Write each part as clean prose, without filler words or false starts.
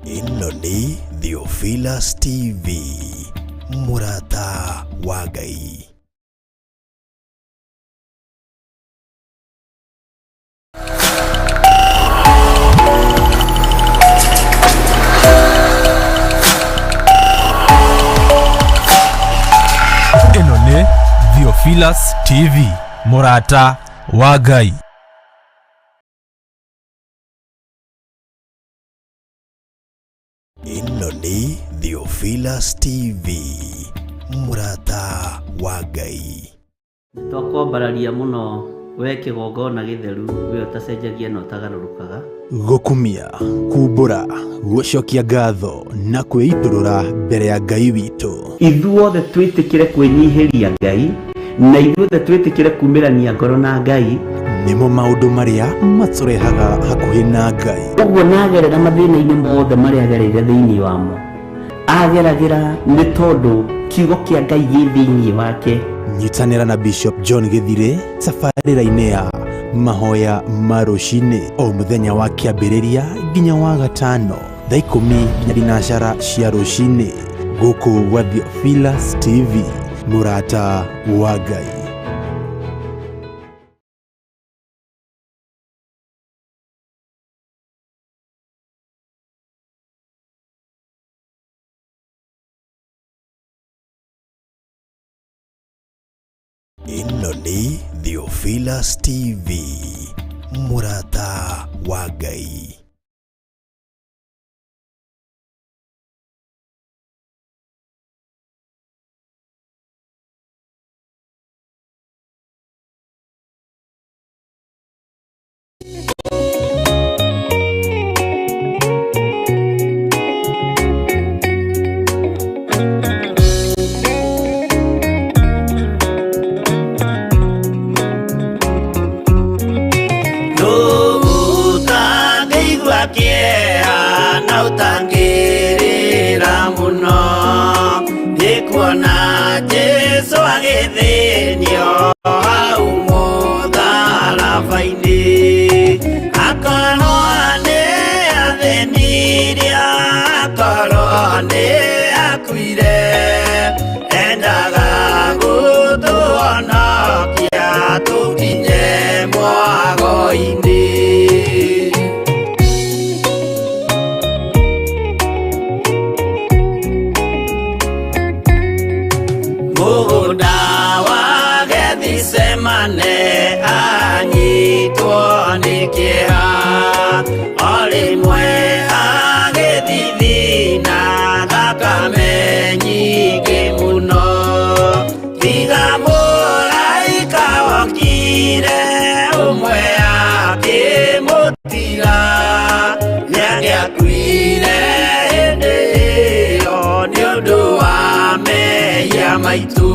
Ĩno nĩ Theophilus TV, mũrata wa Ngai. Ĩno nĩ Theophilus TV, mũrata wa Ngai. Ĩno nĩ Theophilus TV, mũrata wa Ngai. Twakwambararia muno we kigongona githeru we utacenjagia no tagarũrũkaga Gukumia, kumbura, gucokia ngatho na kwĩitũrũra mbere ya Ngai witũ. ithuothe twĩtĩkĩre kwĩnyihiria Ngai na ithuothe twĩtĩkĩre kumĩrania ngoro na Ngai Nĩmo maũndũ marĩa matũrehaga hakuhĩ na Ngai. ũguo nagerera mathĩna-inĩ mothe marĩa agereire thĩinĩ wamo ageragĩra nĩ tondũ kiugo kĩa Ngai gĩ thĩinĩ wake. Nyitanĩra na Bishop John Githire tabarĩra-inĩ ya mahoya ma rũcinĩ o mũthenya wa kĩambĩrĩria nginya wa gatano thaa 10 nginya thinacara cia rũcinĩ gũkũ gwa Theophilus TV, mũrata wa Ngai. Ĩno nĩ Theophilus TV, mũrata wa Ngai. Utangirira muno ndikuona Jesu agithinio hau mũtharaba-inĩ akorwo nĩ athĩnirie akorwo nĩ akuire endaga gũtũhonokia tũkinye mwago-inĩ. Semane anyitwo nĩ kĩeha o rĩmwe agĩthithina thakame nyingĩ mũno tiga mũraika wokire ũmwe akĩmũtiga nĩangĩakuire hĩndĩ ĩyo nĩ ũndũ wa mehia maitũ.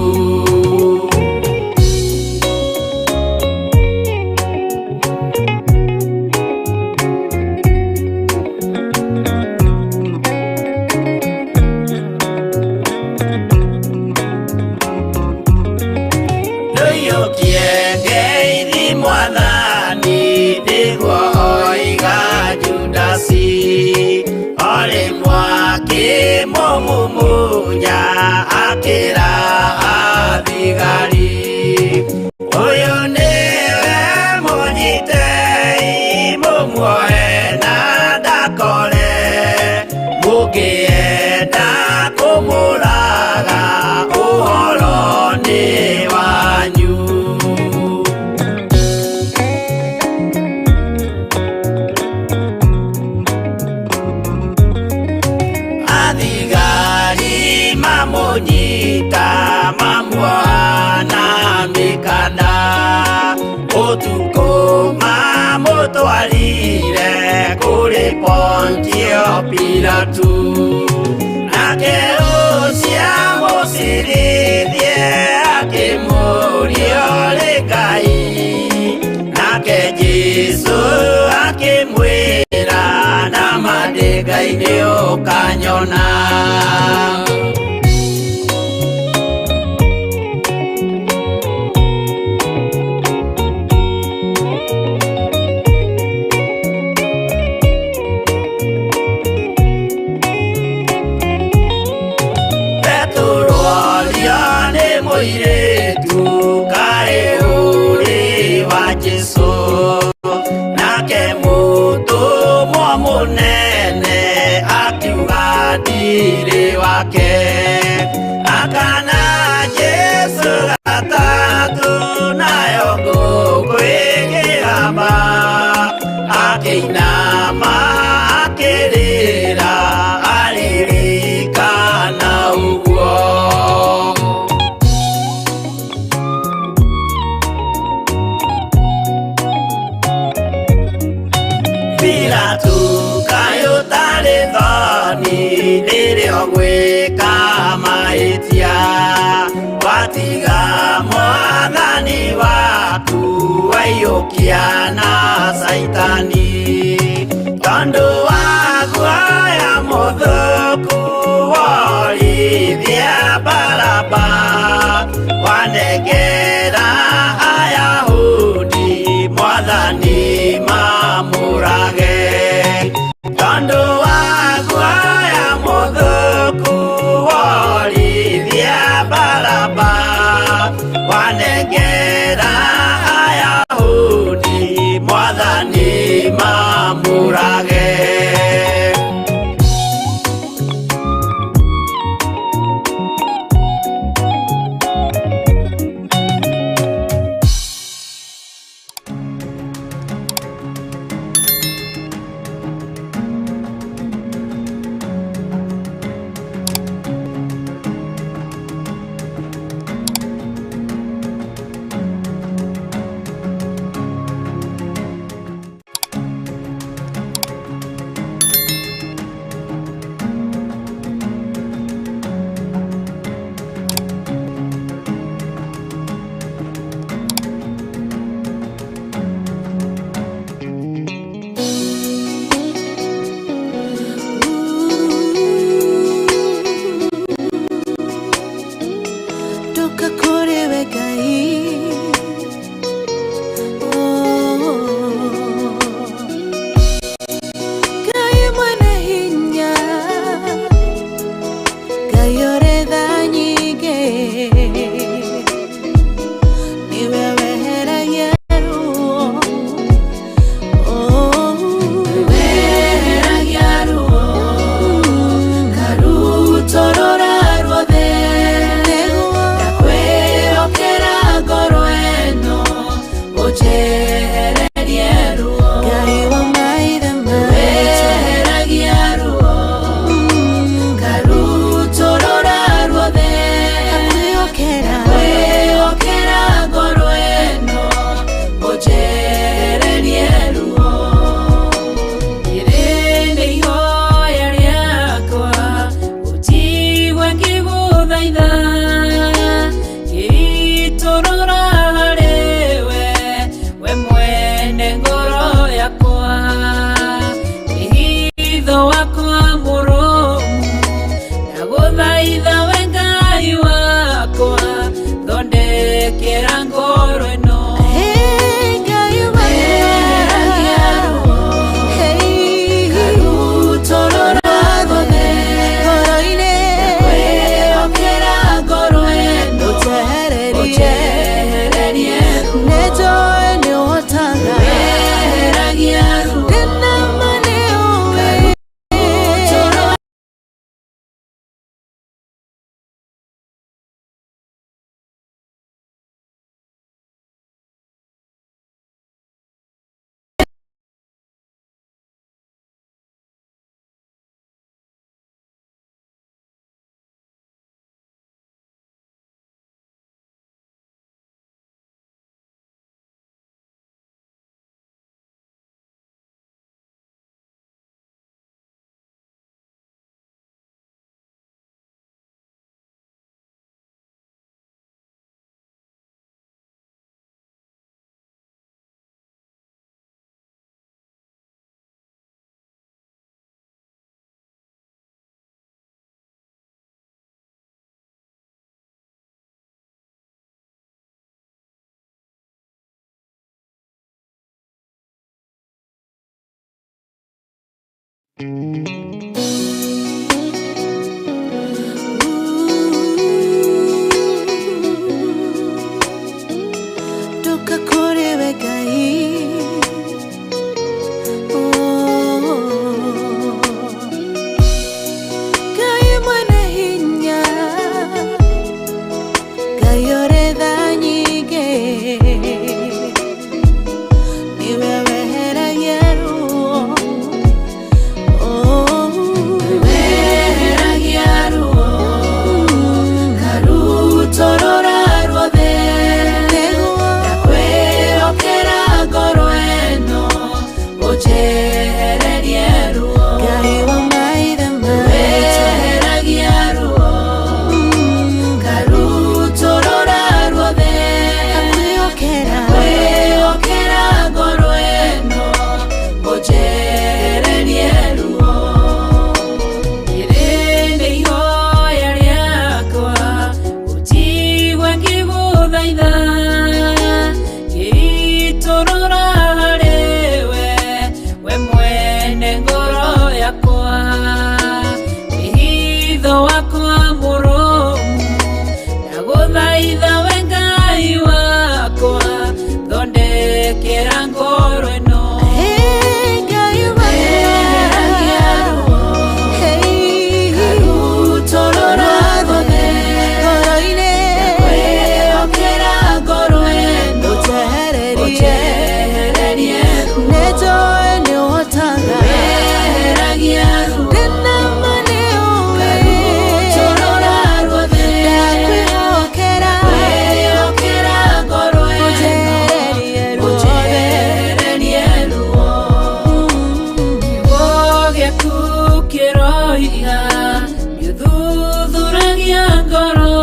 Mumunya akira athigari uyu niwe munyitei mumuoe na ndakore mũngĩenda kũmũraga ũhoro nĩ wanyu. Mamunyita mamuana mikana ũtukũ mamũtwarire kũrĩ Pontio Pilatu nake ũcio mũcirithie akĩmũria ũrĩ Ngai nake Jesũ akĩmwĩra na mandĩ Ngai nĩ ũkanyona. munene akiuga ndiri wake akana Jesu gatatu nayo ngũkwĩgĩrama akĩinama akĩrĩra aririkana ũguo Pilatu kayo tarĩ thoni rĩrĩa gwĩka mahĩtia watiga mwathani waku waiyũkia na saitani tondũ wa guoya mũthũku worithia Baraba wanengera Ayahudi mwathani mamũrage tondũ wa guoya mũthũku worithia Baraba wanengera Ayahudi mwathani mamũrage ũnjehererie ruo. Ngai wa maithe maitũ weheragia ruo, ngarutũrũra ruothe, ngakwĩhokera ngoro ĩno, ũnjehererie ruo. Rĩrĩ nĩ ihoya rĩakwa, ũnjigue ngĩgũthaitha, ngĩitũrũra harĩ we mwene ngoro yakwa. Nĩ hitho wakwa mũrũmu, ndagũthaitha we Ngai wakwa, thondekera ngoro ĩno. Weheragia ruo, ngarutũrũra ruothe, ngakwĩhokera ngoro ĩno, ũnjehererie ruo. Weheragia ruo, ngarutũrũra ruothe, ngakwĩhokera ngoro ĩno, ũnjehererie ruo. Kiugo gĩaku kĩroiga, gĩthuthuragia ngoro,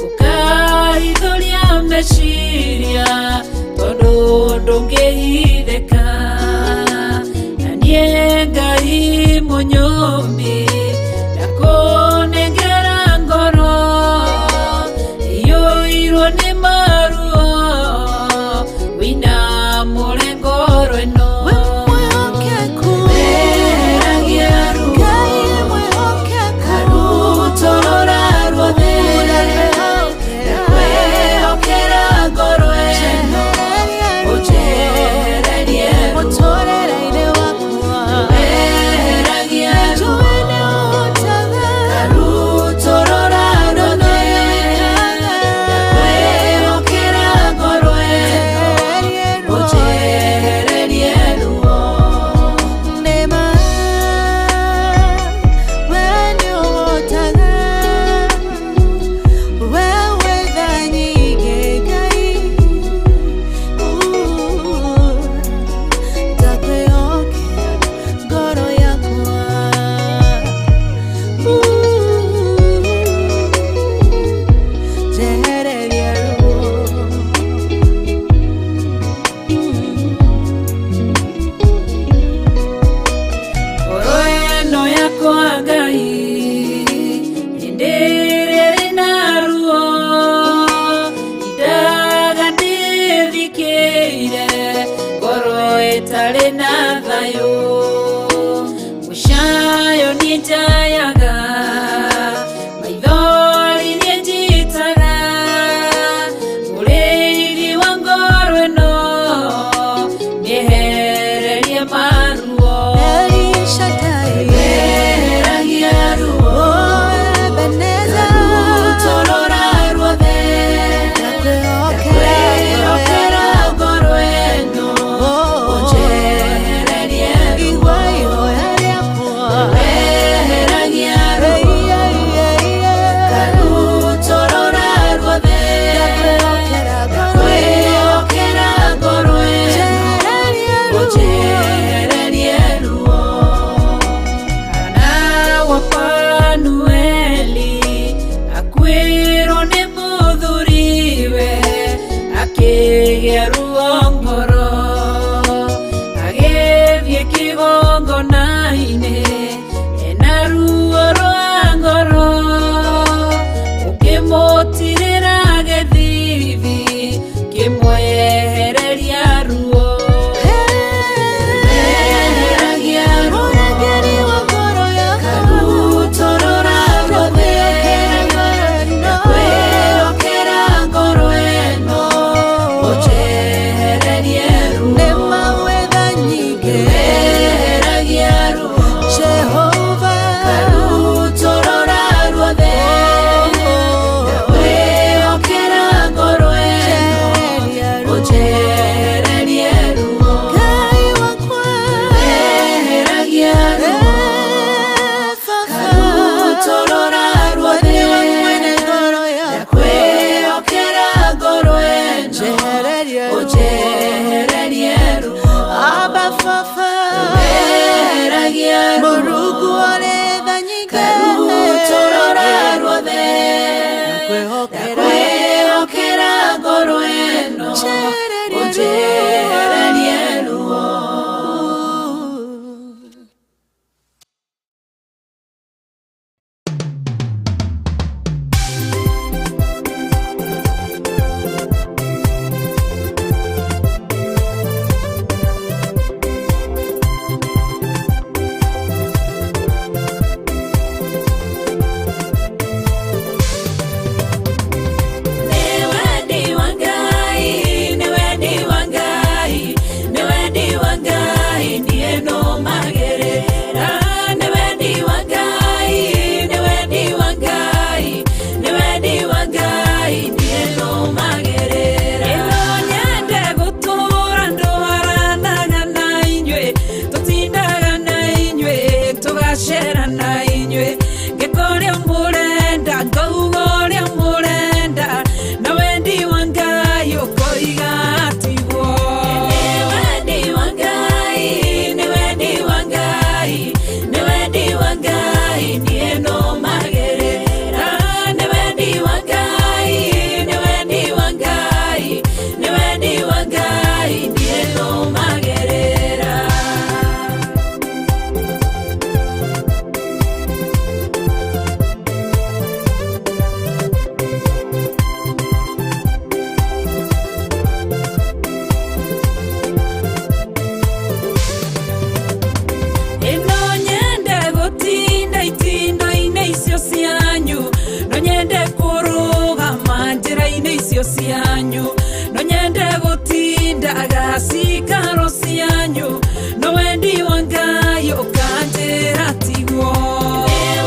ũkahithũria meciria, tondũ ndũngĩhithĩka. Na niĩ Ngai mũnyũmbi, ndakũnengera ngoro ĩiyũirwo nĩ maruo, ũinamũre ngoro ĩno. Weheragia ruo, ngarutũrũra ruothe, ngakwĩhokera ngoro ĩno, ũnjehererie ruo. Weheragia ruo, ngarutũrũra ruothe, ngakwĩhokera ngoro ĩno, ũnjehererie ruo. Ngoro ĩno yakwa Ngai, hĩndĩ ĩrĩa ĩrĩ na ruo, indaga ndĩthikĩire, ngoro ĩtarĩ na thayũ. Mũcayo niĩ njayaga, maithori niĩ njitaga, mũrĩithi wa ngoro ĩno, nĩehererie maruo. Weheragia ruo, ngarutũrũra ruothe, ngakwĩhokera ngoro ĩno, ũnjehererie ruo. Weheragia ruo, ngarutũrũra ruothe, ngakwĩhokera ngoro ĩno, baba Tuberagia Mũrungu ũrĩ tha nyingĩ Karutorora ruothe Kwĩhokera ngoro ĩno Ũnjererie ruo Cianyu no nyende gutinda agasikaro cianyu no wendi wangai ukanjira tigwo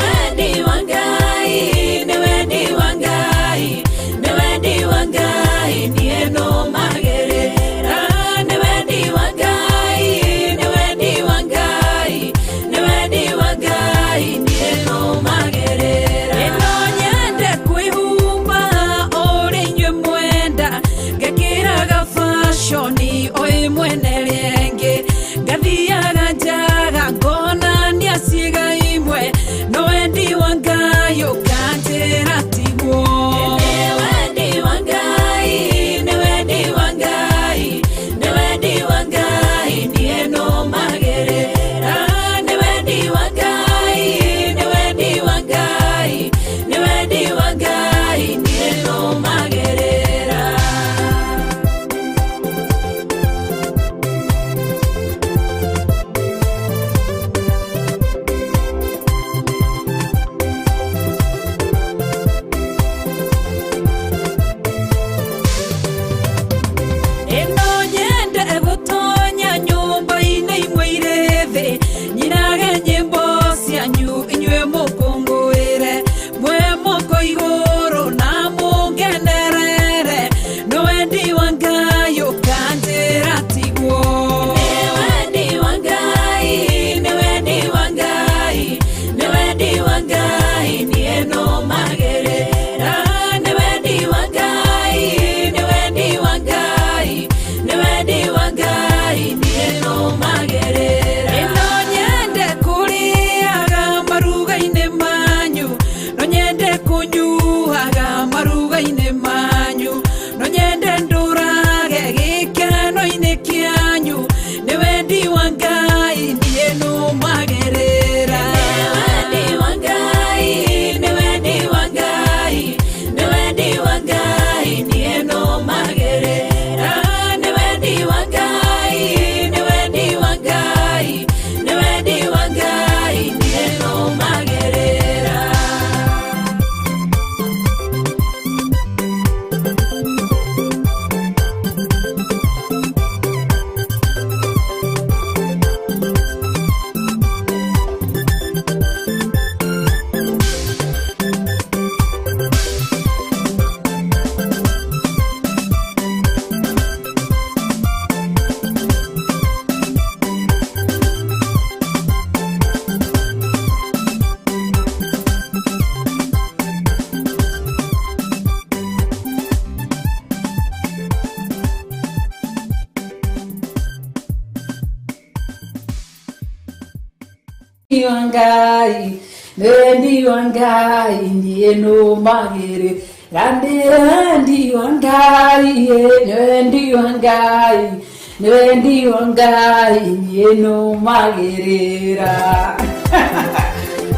wendi wangai ne wendi wangai ne wendi wangai nie no magerera ne wendi wangai ne wendi wangai ne wendi wangai nie no magerera no nyende kwihumba shoni oi mwene renge gathiaga njaga ngona niaciga imwe no wendi wangai ukanjira tigwo wendi wangai ne wendi wangai ne wendi wangai nie no magerera ne wendi wangai ne wendi wangai ne wendi wangai nie no magerera Ngai Nendi wangai Niye no magere Randi wangai Nendi wangai Nendi wangai Niye no magerera.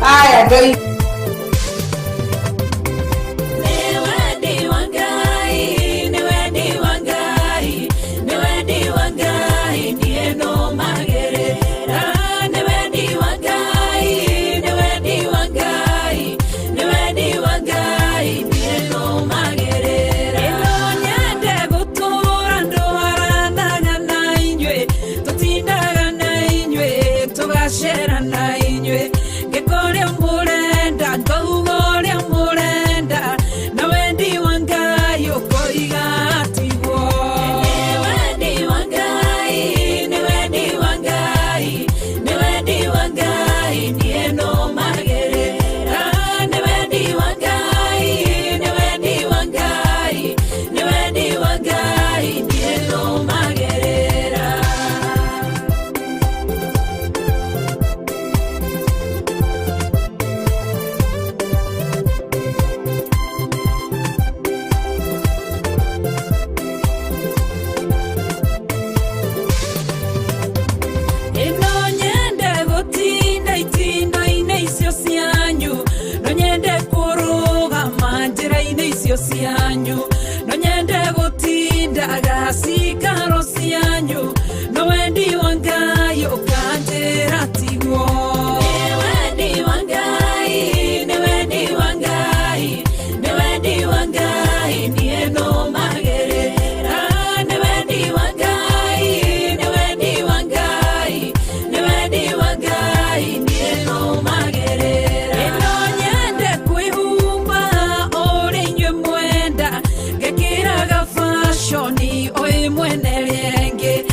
Aya gai Sianyu no nyende gutinda gasika rosianyu no wendi wangai ukandira tigo wendi wangai ne wendi wangai ne wendi wangai nie no magerera ne wendi wangai ne wendi wangai ne wendi wangai nie no magerera no nyende kuihumba Shoni oi mwene lienge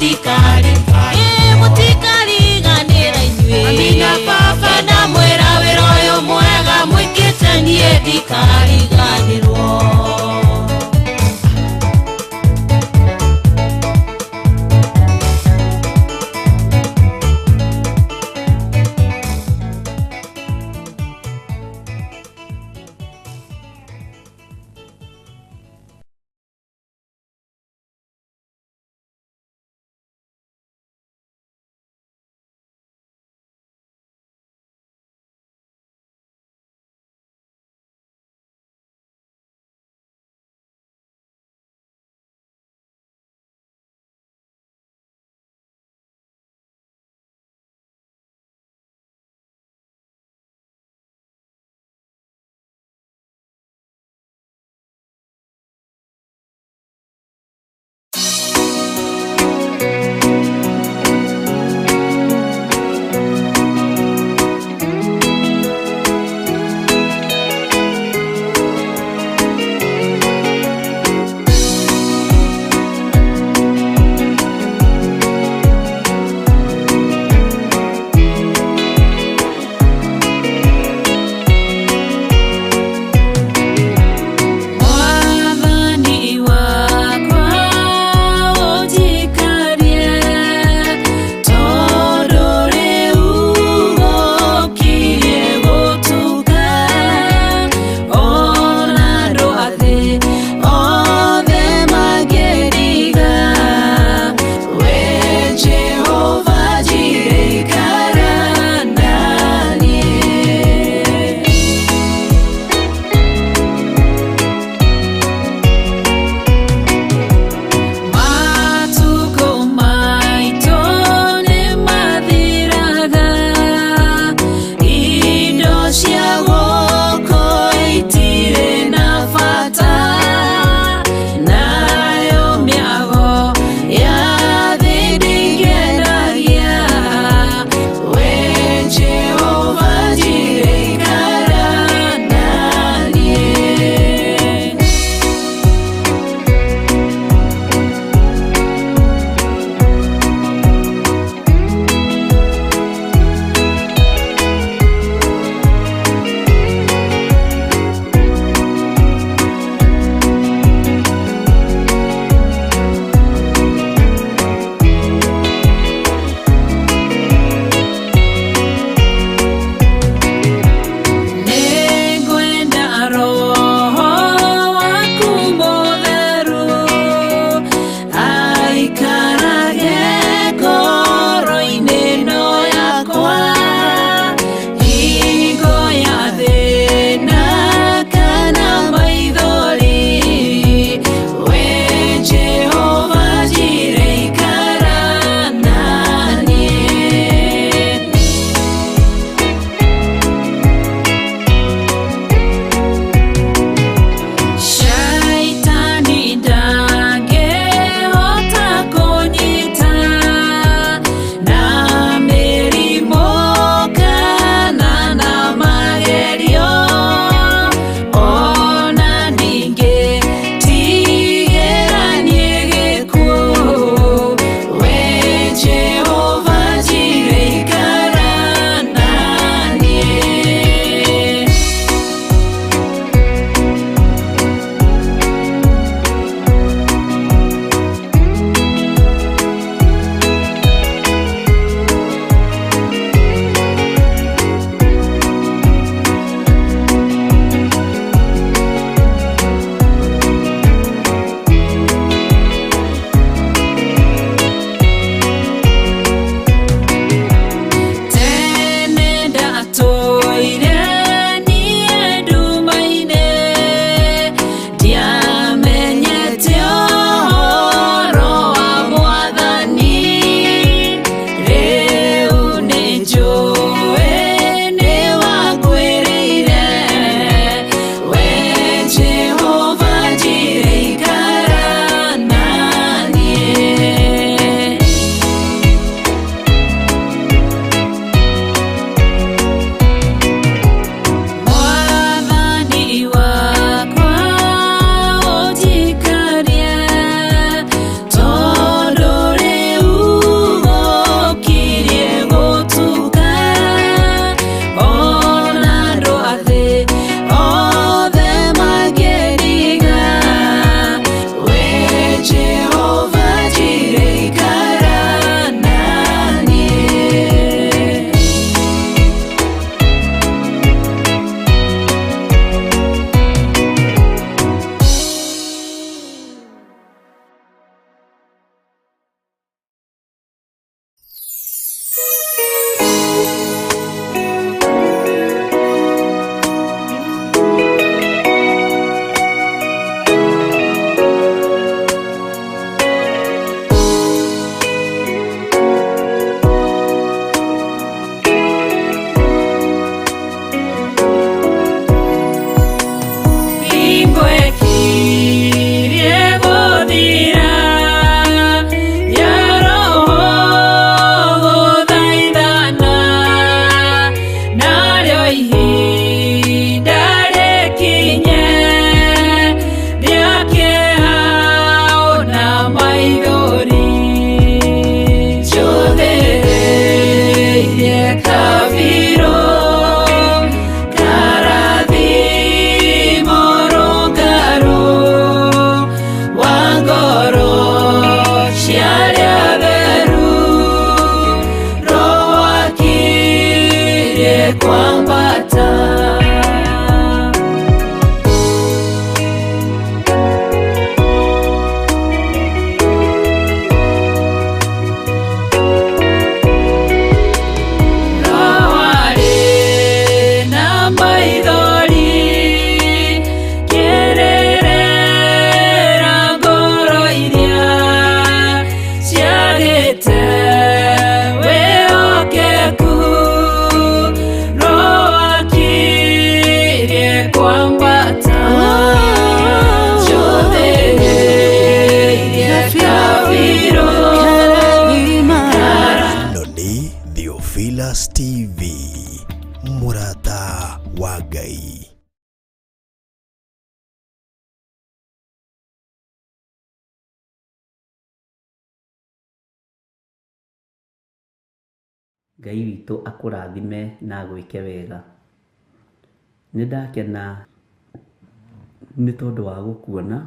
thikari mutikariganira inyuĩ amina baba ndamwĩra wĩra ũyũ mwega mwĩkĩte niĩ ndikariganĩrwo Ngai witũ akũrathime na gwĩke wega. Nĩndakena nĩ tondũ wa gũkuona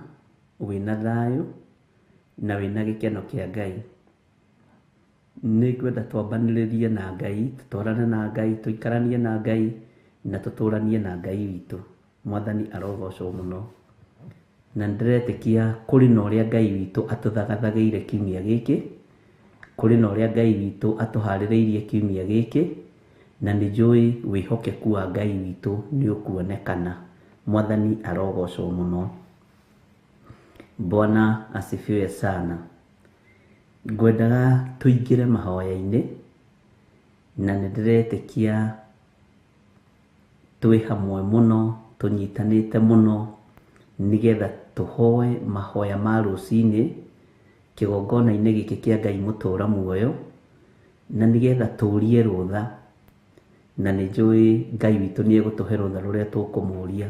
wĩna thayũ na wĩna gĩkeno kĩa Ngai. Nĩngwenda twambanĩrĩrie na Ngai, tũtwarane na Ngai, tũikaranie na Ngai na tũtũranie na Ngai witũ. Mwathani arogocwo mũno. Na ndĩretĩkia kũrĩ na ũrĩa Ngai witũ atũthagathagĩire kiumia gĩkĩ, kũrĩ na ũrĩa Ngai witũ atũharĩrĩirie kiumia gĩkĩ, na nĩnjũĩ wĩhokeku wa Ngai witũ nĩ ũkuonekana. Mwathani arogocwo mũno. Bwana asifiwe sana. Ngwendaga tũingĩre mahoya-inĩ, na nĩndĩretĩkia twĩ hamwe mũno, tũnyitanĩte mũno, nĩgetha tũhoe mahoya ma rũcinĩ kĩgongona-inĩ gĩkĩ kĩa Ngai mũtũra muoyo, na nĩgetha tũrie rũtha, na nĩnjũĩ Ngai witũ nĩegũtũhe rũtha rũrĩa tũkũmũria.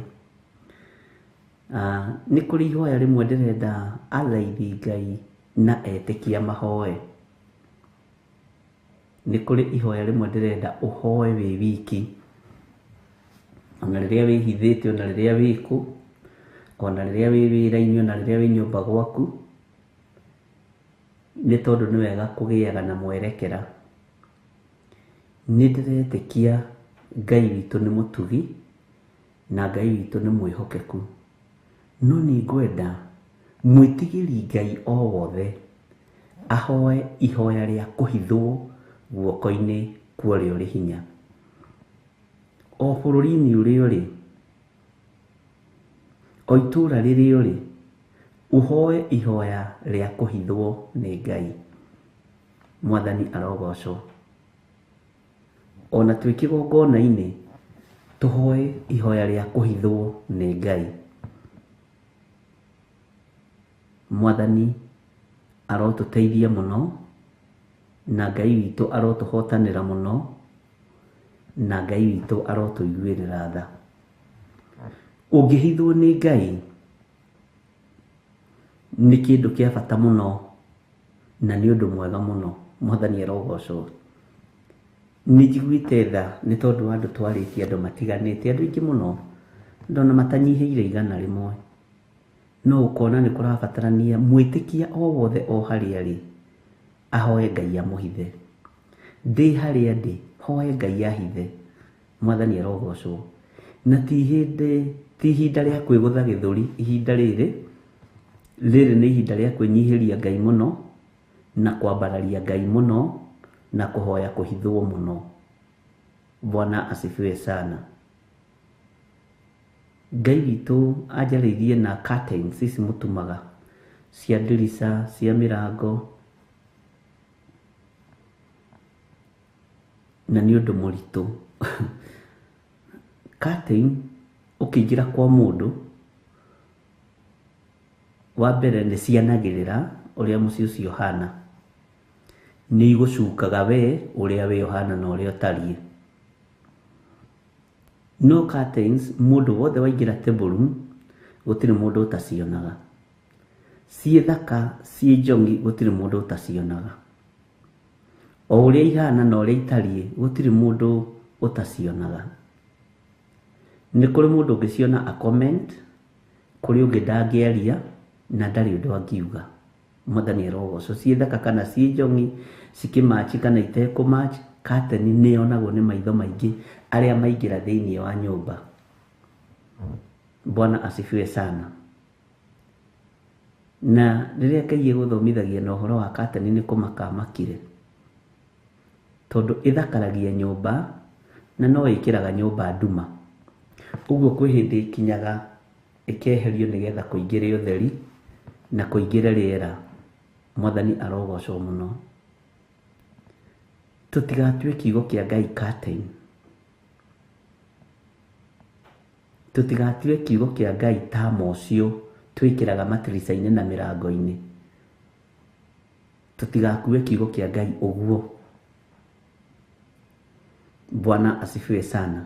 Nĩ kũrĩ ihoya rĩmwe ndĩrenda athaithi Ngai na etĩkia mahoe. Nĩ kũrĩ ihoya rĩmwe ndĩrenda ũhoe wĩ wiki, ona rĩrĩa wĩhithĩte, ona rĩrĩa wĩkũ, ona rĩrĩa wĩ wĩra-inĩ, ona rĩrĩa wĩ nyũmba gwaku, nĩ tondũ nĩ wega kũgĩaga na mwerekera. Nĩndĩretĩkia Ngai witũ nĩ mũtugi na Ngai witũ nĩ mwĩhokeku, no nĩngwenda mwĩtigĩri Ngai o wothe ahoe ihoya rĩa kũhithwo guoko-inĩ kwa ũrĩa ũrĩ hinya. O bũrũri-inĩ ũrĩa ũrĩ, o itũũra rĩrĩa ũrĩ, ũhoe ihoya rĩa kũhithwo nĩ Ngai. Mwathani arogocwo. Ona twĩ kĩgongona-inĩ, tũhoe ihoya rĩa kũhithwo nĩ Ngai. Mwathani arotũteithia mũno, na Ngai witũ arotũhotanĩra mũno, na Ngai witũ arotũiguĩrĩra tha. Ũngĩhithwo nĩ Ngai nĩ kĩndũ kĩa bata mũno, na nĩ ũndũ mwega mũno. Mwathani arogocwo. Nĩnjiguĩte tha nĩ tondũ wa andũ twarĩtie, andũ matiganĩte, andũ aingĩ mũno ndona matanyihĩire 100, no ũkona nĩ kũrabatarania mwĩtĩkia o wothe o harĩa arĩ ahoe Ngai amũhithe. Ndĩ harĩa ndĩ, hoe Ngai ahithe. Mwathani arogocwo. Na ti ihinda rĩa kwĩgũtha gĩthũri. Ihinda rĩrĩ nĩ ihinda rĩa kwĩnyihĩria Ngai mũno, na kwambararia Ngai mũno, na kũhoya kũhithwo mũno. Bwana asifiwe sana. Ngai witũ anjarĩirie na curtains ici mũtumaga cia ndirica, cia mĩrango, na nĩ ũndũ mũritũ. Curtain ũkĩingĩra kwa mũndũ, wa mbere nĩ cianagĩrĩra ũrĩa mũciĩ ũcio ũhana. Nĩ igũcukaga we ũrĩa we ũhana na ũrĩa ũtariĩ. No curtains, mũndũ wothe waingĩra table room, gũtirĩ mũndũ ũtacionaga. Ciĩ thaka, ciĩ njongi, gũtirĩ mũndũ ũtacionaga. O ũrĩa ihana na ũrĩa itariĩ, gũtirĩ mũndũ ũtacionaga. Nĩ kũrĩ mũndũ ũngĩciona a comment, kũrĩ ũngĩ ndangĩaria na ndarĩ ũndũ angiuga. Mwathani arogocwo. Ciĩ thaka kana ciĩ njongi, cikĩmatch kana itekũmatch, curtain nĩ yonagwo nĩ maitho maingĩ arĩa maingĩra thĩinĩ wa nyũmba. Bwana asifiwe sana. Na rĩrĩa Ngai egũthomithagia na ũhoro wa curtain nĩ kũmakamakire, tondũ ĩthakaragia nyũmba na no ĩkĩraga nyũmba nduma. Ũguo kwĩ hĩndĩ ikinyaga ĩkeherio nĩgetha kũingĩre ũtheri na kũingĩre rĩera. Mwathani arogocwo mũno. Tũtigatue kiugo kĩa Ngai curtain. Tũtigatue kiugo kĩa Ngai tama ũcio twĩkĩraga matirica-inĩ na mĩrango-inĩ. Tũtigakue kiugo kĩa Ngai ũguo. Bwana asifiwe sana.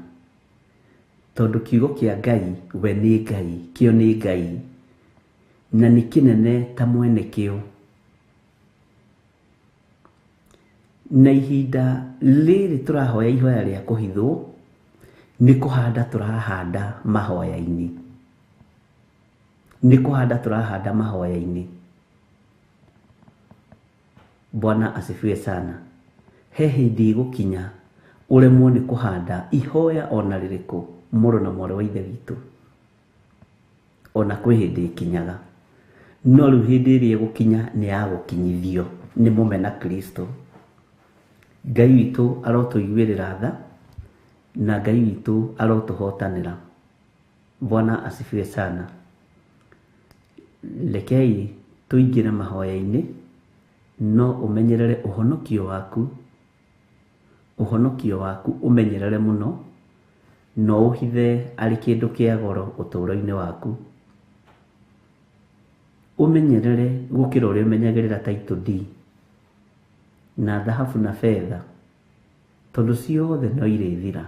Tondũ kiugo kĩa Ngai we nĩ Ngai, kĩo nĩ Ngai, na nĩ kĩnene ta mwene kĩo. na ihinda rĩrĩ tũrahoya ihoya rĩa kũhithwo nĩ kũhanda tũrahanda mahoya-inĩ, nĩ kũhanda tũrahanda mahoya-inĩ. Bwana asifiwe sana. He hĩndĩ gũkinya ũremwo nĩ kũhanda ihoya ona rĩrĩkũ, mũrũ na mwarĩ wa ithe witũ, ona kwĩ hĩndĩ ikinyaga, no rĩu hĩndĩ ĩrĩa gũkinya nĩ ya gũkinyithio nĩ mũmena Kristo. Ngai witũ arotũiguĩrĩra tha na Ngai witũ arotũhotanĩra. Bwana asifiwe sana. Rekei tũingĩre mahoya-inĩ, no ũmenyerere ũhonokio waku, ũhonokio waku ũmenyerere mũno, no ũhithe arĩ kĩndũ kĩa goro ũtũũro-inĩ waku. Ũmenyerere gũkĩra ũrĩa ũmenyagĩrĩra title D na dhahabu na fedha, tondũ ciothe no irĩthira,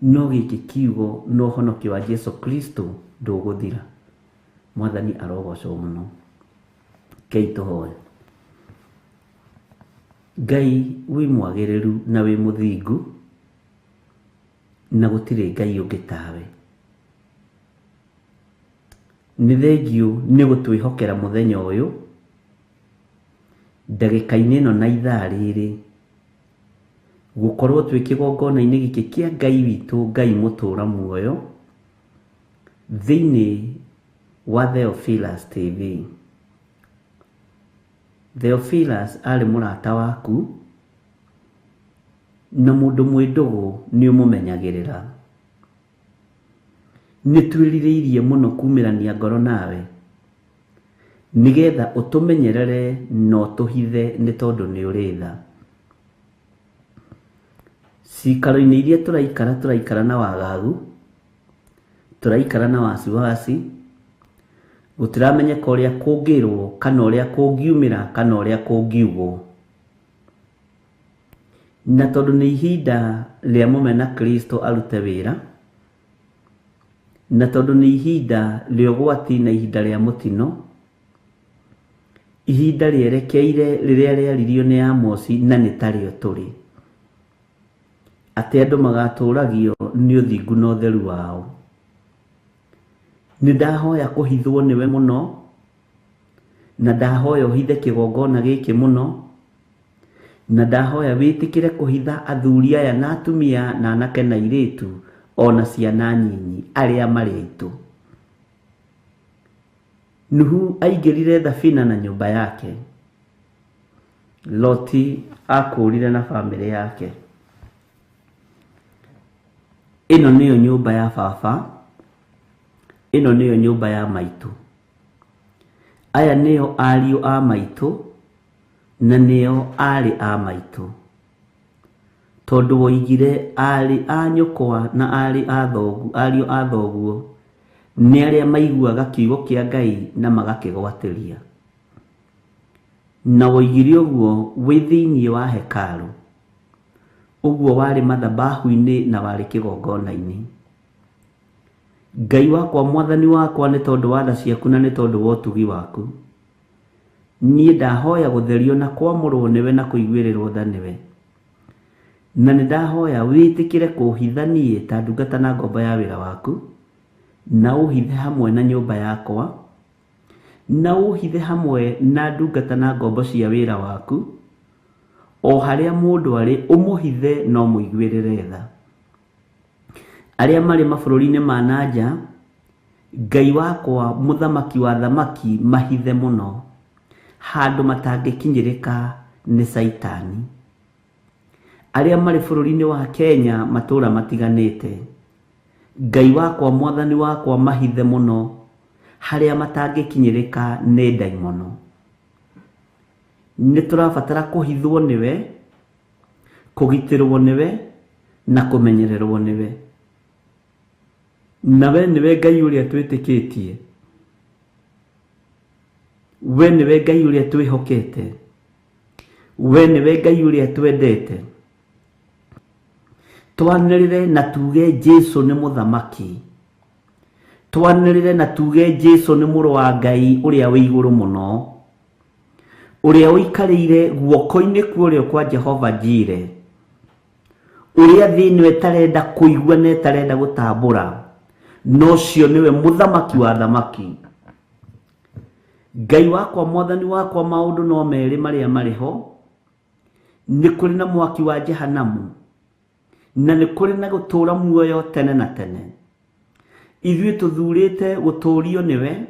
no gĩkĩ kiugo no ũhonokio wa Jesu Kristo ndũgũthira. Mwathani arogocwo mũno. Kei tũhoe. Ngai wĩ mwagĩrĩru na wĩ mũthingu, na gũtirĩ Ngai ũngĩ tawe. Nĩ thengiũ nĩ gũtwĩhokera mũthenya ũyũ, ndagĩka-inĩ ĩno na ithaa rĩrĩ, gũkorwo twĩ kĩgongona-inĩ gĩkĩ kĩa Ngai witũ, Ngai mũtũũra muoyo, thĩinĩ wa Theophilus TV. Theophilus arĩ mũrata waku na mũndũ mwĩndũgũ nĩ ũmũmenyagĩrĩra. Nĩ twĩrirĩirie mũno kumĩrania ngoro nawe, nĩgetha ũtũmenyerere na ũtũhithe nĩ tondũ nĩ ũrĩ tha. Cikaro-inĩ iria tũraikara na wagagu, tũraikara na wasiwasi, gũtiramenyeka ũrĩa kũngĩrwo kana ũrĩa kũngiumĩra kana ũrĩa kũngiugwo. Na tondũ nĩ ihinda rĩa mũmena Kristo arute wĩra, na tondũ nĩ ihinda rĩa ũgwati na ihinda rĩa mũtino, ihinda rĩerekeire rĩrĩa rĩaririo nĩ Amosi na nĩ tarĩo tũrĩ, atĩ andũ magatũũragio nĩ ũthingu na ũtheru wao. Nĩ ndahoya kũhithwo nĩwe mũno, na ndahoya ũhithe kĩgongona gĩkĩ mũno, na ndahoya wĩtĩkĩre kũhitha athuri aya na atumia na anake na airĩtu ona ciana nyinyi arĩa marĩ aitũ. Nuhu aingĩrire thabina na nyũmba yake, Loti akũrire na bamĩrĩ yake. Ĩno nĩyo nyũmba ya baba, ĩno nĩyo nyũmba ya maitũ, aya nĩyo ariũ a maitũ, na nĩyo arĩ a maitũ, tondũ woigire arĩ a nyũkwa na ariũ a thoguo nĩ arĩa maiguaga kiugo kĩa Ngai na magakĩgwatĩria. Na woigire ũguo wĩ thĩinĩ wa hekarũ, ũguo warĩ mathabahu-inĩ na warĩ kĩgongona-inĩ. Ngai wakwa, Mwathani wakwa, nĩ tondũ wa tha ciaku na nĩ tondũ wa ũtugi waku, niĩ ndahoya gũtherio na kwamũrwo nĩwe na kũiguĩrĩrwo tha nĩwe, na nĩ ndahoya wĩtĩkĩre kũhithanie ta ndungata na ngombo ya wĩra waku, na ũhithe hamwe na nyũmba yakwa, na ũhithe hamwe na ndungata na ngombo cia wĩra waku, o harĩa mũndũ arĩ ũmũhithe no mũiguĩrĩre tha. Arĩa marĩ mabũrũri-inĩ ma nanja, Ngai wakwa, mũthamaki wa thamaki, mahithe mũno handũ matangĩkinyĩrĩka nĩ Saitani. Arĩa marĩ bũrũri-inĩ wa Kenya, matũũra matiganĩte, Ngai wakwa, Mwathani wakwa, mahithe mũno harĩa matangĩkinyĩrĩka nĩ ndaimono. Nĩ tũrabatara kũhithwo nĩwe, kũgitĩrwo nĩwe na kũmenyererwo nĩwe. Nawe nĩwe Ngai ũrĩa twĩtĩkĩtie, we nĩwe Ngai ũrĩa twĩhokete, we nĩwe Ngai ũrĩa twendete. Twanĩrĩre na tuge Jesũ nĩ mũthamaki, twanĩrĩre na tuge Jesũ nĩ mũrũ wa Ngai ũrĩa wĩ igũrũ mũno, uria uikarire guoko-ini kurio kwa Jehova Jire, uria thiini etarenda kuigua na etarenda gutambura, no cio niwe muthamaki wa thamaki. Ngai wakwa mwathani wakwa, maundu no meri maria mariho, ni kuri na mwaki wa jehanamu, na ni kuri na gutura muoyo tene na tene. Ithuĩ tuthurĩte gũtũũrio niwe,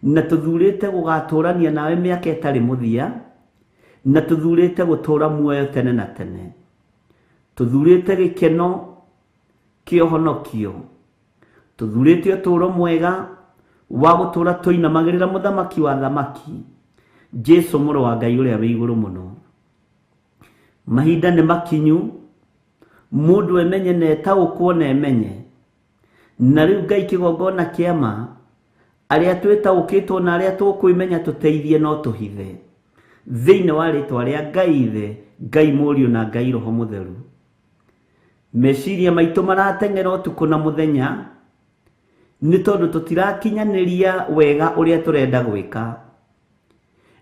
na tuthurĩte gũgaturania nawe mĩaka ĩtarĩ mũthia, na tuthurĩte gũtũũra muoyo tene na tene. Tuthurĩte gĩkeno kĩa ũhonokio, tuthurĩte ũtũũro mwega wa gũtũũra tũinamagĩrĩra mũthamaki wa thamaki, Jesu mũrũ wa Ngai ũrĩa wĩ igũrũ mũno. Mahinda nĩ makinyu, mũndũ emenye na etaũkwo na emenye, na rĩu Ngai kĩgongona kĩama, arĩa twĩtaũkĩtwo na arĩa tũkwĩmenya tũteithie no tũhithe thĩinĩ wa rĩtwa rĩa Ngai Ithe, Ngai Mũriũ na Ngai Roho Mũtheru. Meciria maitũ marateng'era ũtukũ na mũthenya, nĩ tondũ tũtirakinyanĩria wega ũrĩa tũrenda gwĩka,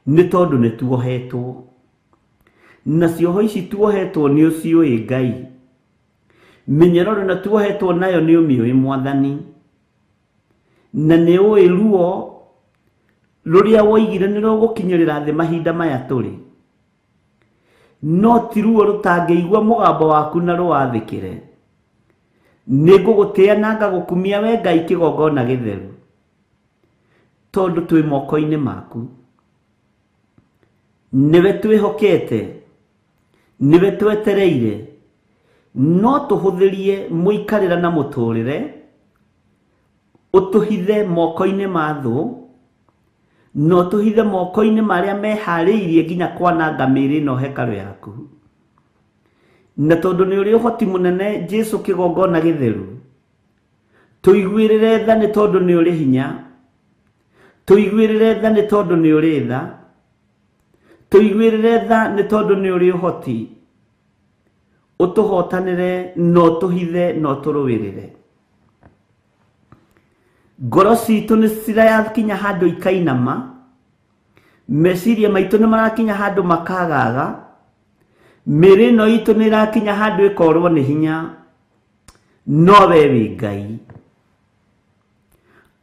nĩ tondũ nĩ tuohetwo. Na cioho ici tuohetwo nĩ ũciũĩ Ngai, mĩnyororo na tuohetwo nayo nĩ ũmĩũĩ Mwathani, na nĩ ũĩ ruo rũrĩa woigire nĩ rũgũkinyĩrĩra thĩ mahinda maya tũrĩ, no ti ruo rũtangĩigua mũgambo waku na rũwathĩkĩre. Nĩ ngũgũtĩĩa na ngagũkumia we Ngai kĩgongona gĩtheru, tondũ twĩ moko-inĩ maku. Nĩwe twĩhokete, nĩwe twetereire, no tũhũthĩrie mũikarĩra na mũtũrĩre, ũtũhithe moko-inĩ ma thũ, no tũhithe moko-inĩ marĩa meharĩirie nginya kwananga mĩĩrĩ ĩno hekarũ yaku. Na tondũ nĩ ũrĩ ũhoti mũnene Jesu kĩgongona gĩtheru, tũiguĩrĩre tha nĩ tondũ nĩ ũrĩ hinya, tũiguĩrĩre tha nĩ tondũ nĩ ũrĩ tha, tũiguĩrĩre tha nĩ tondũ nĩ ũrĩ ũhoti, ũtũhotanĩre no tũhithe no tũrũĩrĩre. Ngoro citũ nĩ cirakinya handũ ikainama, meciria maitũ nĩ marakinya handũ makagaga, mĩĩrĩ ĩno itũ nĩ ĩrakinya handũ ĩkorwo nĩ hinya, no we wĩ Ngai.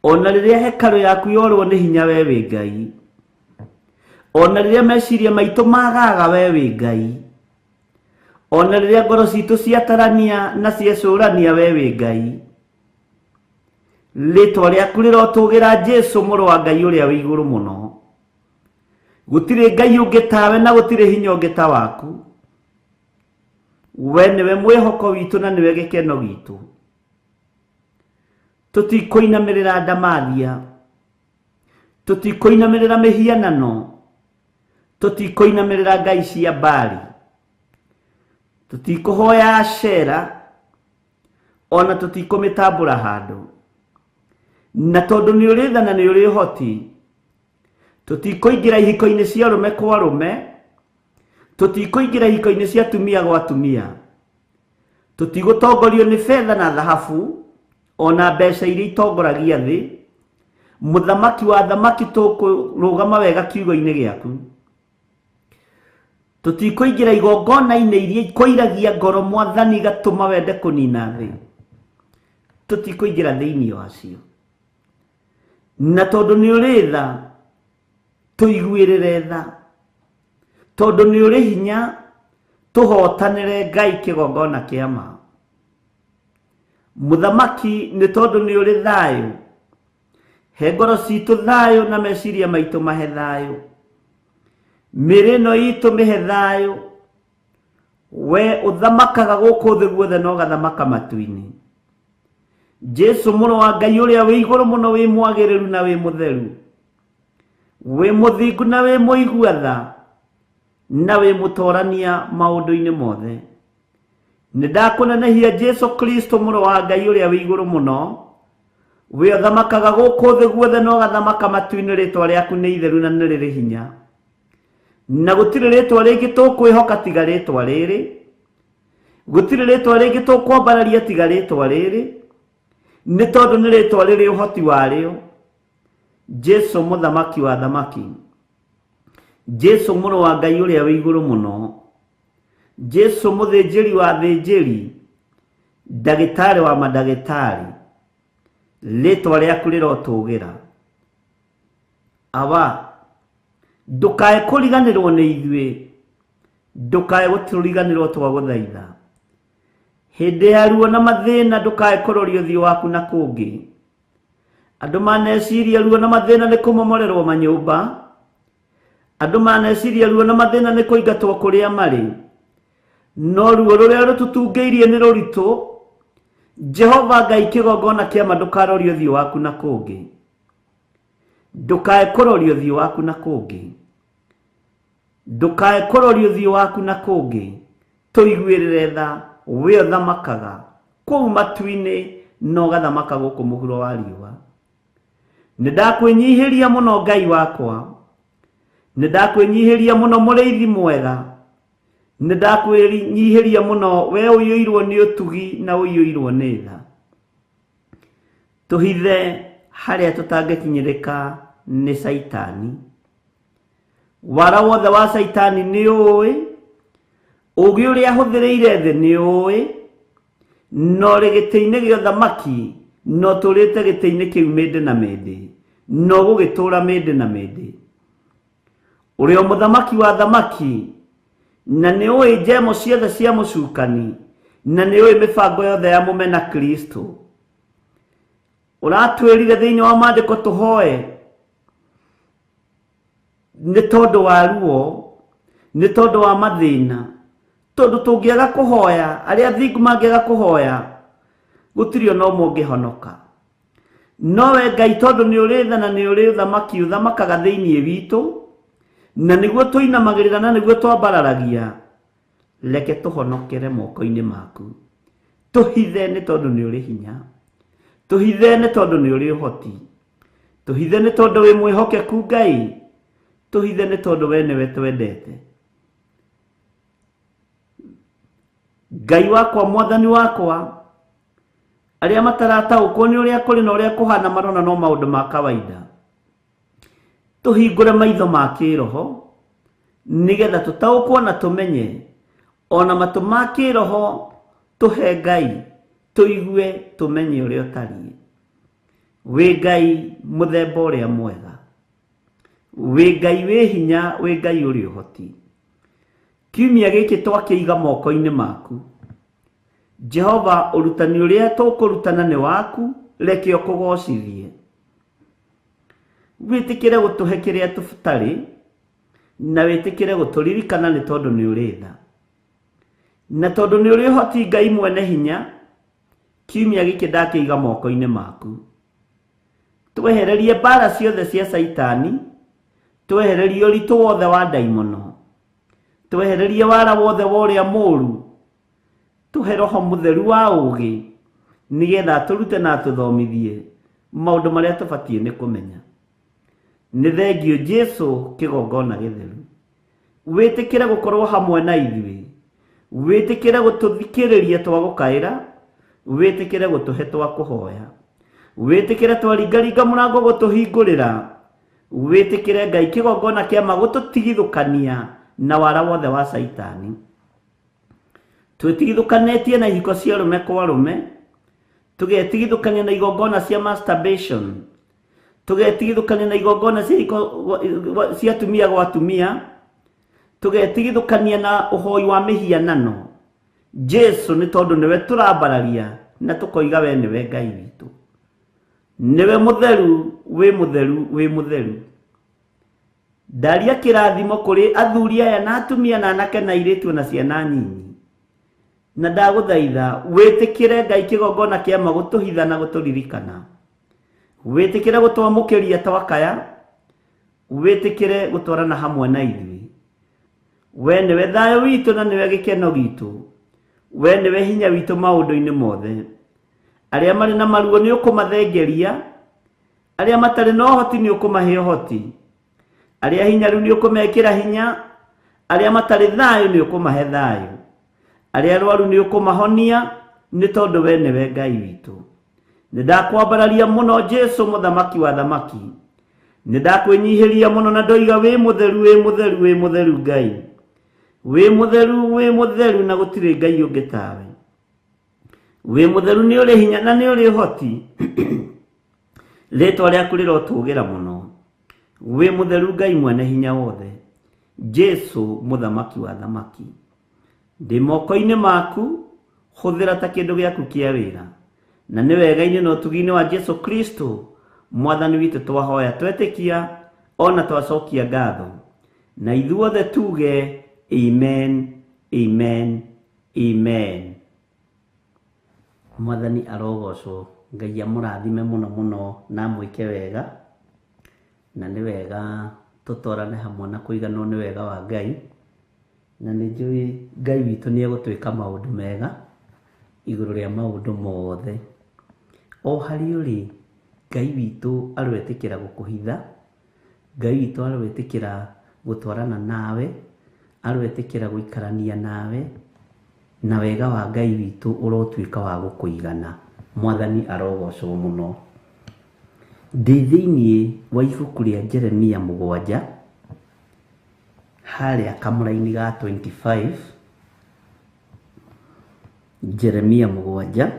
Ona rĩrĩa hekarũ yaku yorwo nĩ hinya, we wĩ Ngai. Ona rĩrĩa meciria maitũ magaga, we wĩ Ngai. Ona rĩrĩa ngoro citũ ciatarania na ciecũrania, we wĩ Ngai. Rĩtwa rĩaku rĩrotũgĩra Jesu mũrũ wa Ngai ũrĩa wĩ igũrũ mũno. Gũtirĩ Ngai ũngĩ tawe na gũtirĩ hinya ũngĩ ta waku. We nĩwe mwĩhoko witũ na nĩwe gĩkeno gitũ. Tũtikũinamĩrĩra ndamathia, tũtikũinamĩrĩra mĩhianano, tũtikũinamĩrĩra ngai cia Baali, tũtikũhoya Ashera, ona tũtikũmĩtambũra handũ. Na tondũ nĩ ũrĩ tha na nĩ ũrĩ ũhoti, tũtikũingĩra ihiko-inĩ cia arũme kwa arũme, tũtikũingĩra ihiko-inĩ cia atumia gwa atumia, tũtigũtongorio nĩ betha na thahabu, ona mbeca iria itongoragia thĩ. Mũthamaki wa thamaki tũkũrũgama wega kiugo-inĩ gĩaku. Tũtikũingĩra igongona-inĩ iria ikũiragia ngoro Mwathani igatũma wende kũnina thĩ, tũtikũingĩra thĩinĩ wacio. Na tondũ nĩ ũrĩ tha, tũiguĩrĩre tha, tondũ nĩ ũrĩ hinya, tũhotanĩre Ngai kĩgongona kĩama. Mũthamaki, nĩ tondũ nĩ ũrĩ thayũ, he ngoro citũ thayũ na meciria maitũ mahe thayũ, mĩĩrĩ ĩno itũ mĩhe thayũ. We ũthamakaga gũkũ thĩ guothe na ũgathamaka matu-inĩ. Jesu mũrũ wa Ngai ũrĩa wĩ igũrũ mũno, wĩ mwagĩrĩru na wĩ mũtheru, wĩ mũthingu na wĩ mũigua tha, na wĩ mũtorania maũndũ-inĩ mothe. Nĩ ndakũnenehia Jesu Kristo mũrũ wa Ngai ũrĩa wĩ igũrũ mũno, we ũthamakaga gũkũ thĩ guothe na ũgathamaka matu-inĩ. Rĩtwa rĩaku nĩ itheru na nĩ rĩrĩ hinya, na gũtirĩ rĩtwa rĩngĩ tũkwĩhoka tiga rĩtwa rĩrĩ, gũtirĩ rĩtwa rĩngĩ tũkwambararia tiga rĩtwa rĩrĩ, nĩ tondũ nĩ rĩtwa rĩrĩ ũhoti warĩo. Jesu mũthamaki wa thamaki, Jesu mũrũ wa Ngai ũrĩa wĩ igũrũ mũno, Jesu mũthĩnjĩri wa thĩnjĩri, ndagĩtarĩ wa mandagĩtarĩ, rĩtwa rĩaku rĩrotũgĩra. Aba ndũkae kũriganĩrwo nĩ ithuĩ, ndũkae gũtũriganĩrwo twagũthaitha. Hĩndĩ ya ruo na mathĩna ndũkae kũroria ũthiũ waku na kũngĩ. Andũ maneciria ruo na mathĩna nĩ kũmomorerwo manyũmba, andũ maneciria ruo na mathĩna nĩ kũingatwo kũrĩa marĩ, no ruo rũrĩa rũtũtungĩirie nĩ rũritũ. Jehova Ngai kĩgongona kĩama ndũkaroria ũthiũ waku na kũngĩ, ndũkae kũroria ũthiũ waku na kũngĩ, ndũkae kũroria ũthiũ waku na kũngĩ. Tũiguĩrĩre tha, we ũthamakaga kũu matu-inĩ na ũgathamaka gũkũ mũhuro wa riũa. Nĩndakwĩnyihĩria mũno Ngai wakwa, nĩndakwĩnyihĩria mũno mũrĩithi mwega, nĩndakwĩnyihĩria mũno we ũiyũirwo nĩ ũtugi na ũiyũirwo nĩ tha. Tũhithe harĩa tũtangĩkinyĩrĩka nĩ Saitani. Wara wothe wa Saitani nĩ ũĩ, ũgĩ ũrĩa ahũthĩrĩire thĩ nĩ ũĩ, no rĩ gĩtĩ-inĩ gĩa ũthamaki no tũrĩte gĩtĩ-inĩ kĩu mĩndĩ na mĩndĩ, no gũgĩtũra mĩndĩ na mĩndĩ. Ũrĩa mũthamaki wa thamaki, na nĩ ũĩ njemo ciothe cia mũcukani, na nĩ ũĩ mĩbango yothe ya mũmena Kristo. Ũratwĩrire thĩinĩ wa maandĩko tũhoe nĩ tondũ wa ruo, nĩ tondũ wa mathĩna, tondũ tũngĩaga kũhoya, arĩa athingu mangĩaga kũhoya, gũtirĩ ona ũmwe ũngĩhonoka. No we Ngai tondũ nĩ ũrĩ tha na nĩ ũrĩ ũthamaki, ũthamakaga thĩinĩ witũ, na nĩguo tũinamagĩrĩra na nĩguo twambararagia, reke tũhonokere moko-inĩ maku. Tũhithe nĩ tondũ nĩ ũrĩ hinya, tũhithe nĩ tondũ nĩ ũrĩ ũhoti, tũhithe nĩ tondũ wĩ mwĩhokeku Ngai, tũhithe nĩ tondũ we nĩwe twendete. Ngai wakwa, mwathani wakwa, arĩa matarataũkwo nĩ ũrĩa kũrĩ na ũrĩa kũhana marona no maũndũ ma kawaida, tũhingũre maitho ma kĩroho nĩgetha tũtaũkwo na tũmenye, ona matũ ma kĩroho tũhe Ngai, tũigue tũmenye ũrĩa ũtariĩ. Wĩ Ngai mũthemba ũrĩa mwega, wĩ Ngai wĩ hinya, wĩ Ngai ũrĩ ũhoti. Kiumia gĩkĩ twakĩiga moko-inĩ maku Jehova, ũrutani ũrĩa tũkũrutana nĩ waku, reke ũkũgocithie. Wĩtĩkĩre gũtũhe kĩrĩa tũtarĩ, na wĩtĩkĩre gũtũririkana nĩ tondũ nĩ ũrĩ tha, na tondũ nĩ ũrĩ ũhoti Ngai mwene hinya. Kiumia gĩkĩ ndakĩiga moko-inĩ maku, twehererie mbara ciothe cia Saitani, twehererie ũritũ wothe wa ndaimono, twehererie wara wothe wa ũrĩa mũũru, tũhe Roho Mũtheru wa ũũgĩ, nĩgetha tũrute na tũthomithie maũndũ marĩa tũbatiĩ nĩ kũmenya. Nĩ thengio Jesu kĩgongona gĩtheru. Wĩtĩkĩre gũkorwo hamwe na ithuĩ, wĩtĩkĩre gũtũthikĩrĩria twagũkaĩra, wĩtĩkĩre gũtũhe twa kũhoya, wĩtĩkĩre twaringaringa mũrango gũtũhingũrĩra, wĩtĩkĩre Ngai kĩgongona kĩama gũtũtigithũkania na wara wothe wa Saitani. Twĩtigithũkanĩtie na ihiko cia rũme kwa rũme, tũgetigithũkania na igongona cia masturbation, tũgetigithũkania na igongona cia atumia gwa atumia, tũgetigithũkania na ũhoi wa mĩhianano. Jesu, nĩ tondũ nĩwe tũrambararia na tũkoiga we nĩwe Ngai witũ, nĩwe mũtheru, wĩ mũtheru, wĩ mũtheru. Ndaria kĩrathimo kũrĩ athuri aya na atumia na anake na airĩtu na ciana nyinyi, na ndagũthaitha wĩtĩkĩre Ngai kĩgongona kĩama gũtũhitha na gũtũririkana, wĩtĩkĩre gũtwamũkĩria twakaya, wĩtĩkĩre gũtwarana hamwe na ithuĩ. We nĩwe thayũ witũ na nĩwe gĩkeno gitũ, we nĩwe hinya witũ maũndũ-inĩ mothe. Arĩa marĩ na maruo nĩ ũkũmathengeria, arĩa matarĩ na ũhoti nĩ ũkũmahe ũhoti, arĩa hinyaru nĩ ũkũmekĩra hinya, arĩa matarĩ thayũ nĩ ũkũmahe thayũ, arĩa arwaru nĩ ũkũmahonia, nĩ tondũ we nĩwe Ngai witũ. Nĩndakwambararia mũno Jesu mũthamaki wa thamaki, Nindakwenyihiria muno na ndoiga wi mutheru Ngai. Wi mutheru na gutire Ngai ungi tawe. Wi mutheru ni uri hinya na ni uri hoti. Ritwa riaku rirotugira muno. Wi mutheru Ngai mwene hinya wothe. Jesu muthamaki wa thamaki. Ndi moko-ini maku, huthira ta kindu giaku kia wira. Na ni wega-ini no tugine wa Jesu Kristo, mwathani witu twahoya twetikia ona twacokia ngatho. Na ithuothe tuge amen, amen, amen. Mwathani arogocwo. Ngai amurathime muno na mwike wega. Na ni wega tutorane hamwe na kuigana ni wega wa Ngai. Na ni njui Ngai witu ni egutwika maundu mega iguru ria maundu mothe. O hari uri Ngai witu arwetikira gukuhitha. Ngai witu arwetikira gutwarana nawe, arwetikira guikarania nawe. Na wega wa Ngai witu urotwika wa gukuigana. Mwathani arogocwo muno. Ndi thiini wa ibuku ria Jeremia 7 haria kamuraini ga 25. Jeremia 7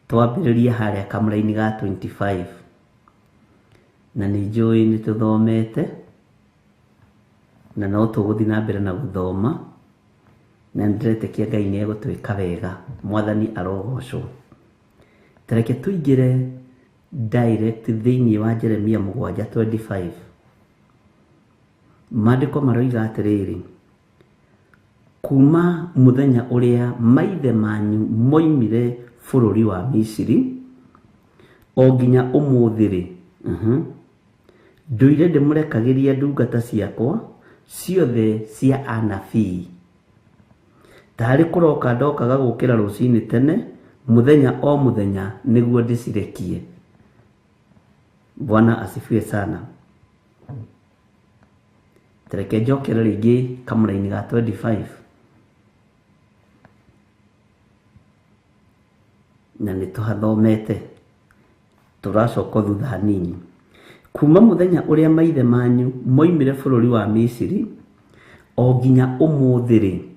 twambiriria haria kamuraini ga 25. Na ni njui ni tuthomete na no tuguthi na mbere na guthoma. Na ndiretekia Ngai ni egutwika wega. Mwathani arogocwo. Tareke tuingire direct thiini wa Jeremia 7:25. Maandiko maroiga atiriri, kuma muthenya uria maithe manyu moimire bururi wa Misiri o nginya umuthiri, nduire ndimurekagiria ndungata ciakwa ciothe cia anabii. Tari kuroka ndokaga gukira rucini tene muthenya o muthenya niguo ndicirekie. Bwana asifiwe sana. Tareke njokere ringi kamuraini ga 25. Na nituhathomete turacoka thutha hanini. Kuma muthenya uria maithe manyu moimire bururi wa Misiri o nginya umuthiri,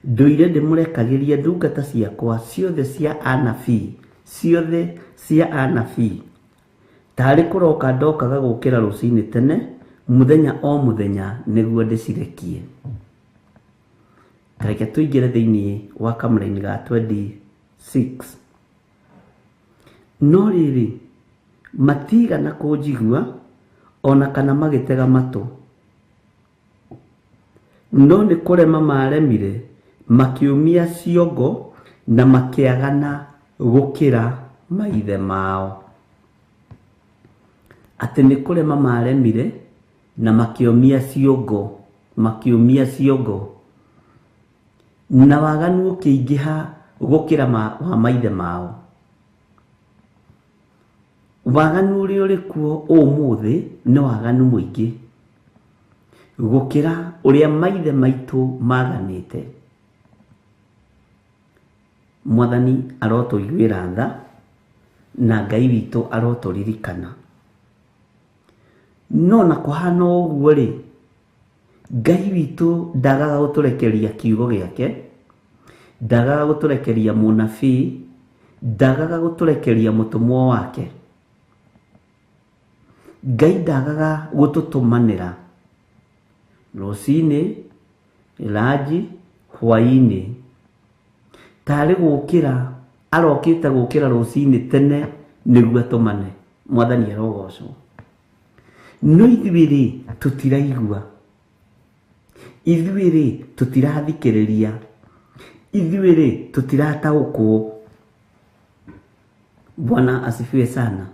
nduire ndimurekagiria ndungata ciakwa ciothe cia anabii, ciothe cia anabii. Tari kuroka ndokaga gukira rucini tene muthenya o muthenya niguo ndicirekie. Tareke tuingire thiini wa kamuraini ga 26. No riri matigana kunjigua ona kana magitega matu. No ni kurema maremire makiumia ciongo na makiagana gukira maithe mao. Ati ni kurema maremire na makiumia ciongo, na waganu ukiingiha gukira wa maithe mao. Waganu uria uri kuo umuthi ni waganu muingi gukira uria maithe maitu maganite. Mwathani arotuiguira tha na Ngai witu aroturirikana. No na kuhana uguo ri, Ngai witu ndagaga guturekeria kiugo giake, ndagaga guturekeria munabii, ndagaga guturekeria mutumwa wake. Ngai ndagaga gututumanira rucini, ilaji, hwaini. Tari gukira arokite gukira rucini tene niguo atumane. Mwathani arogocwo. No ithuiri tutiraigua, ithuiri tutirathikiriria, ithuiri tutirataukwo. Bwana asifiwe sana.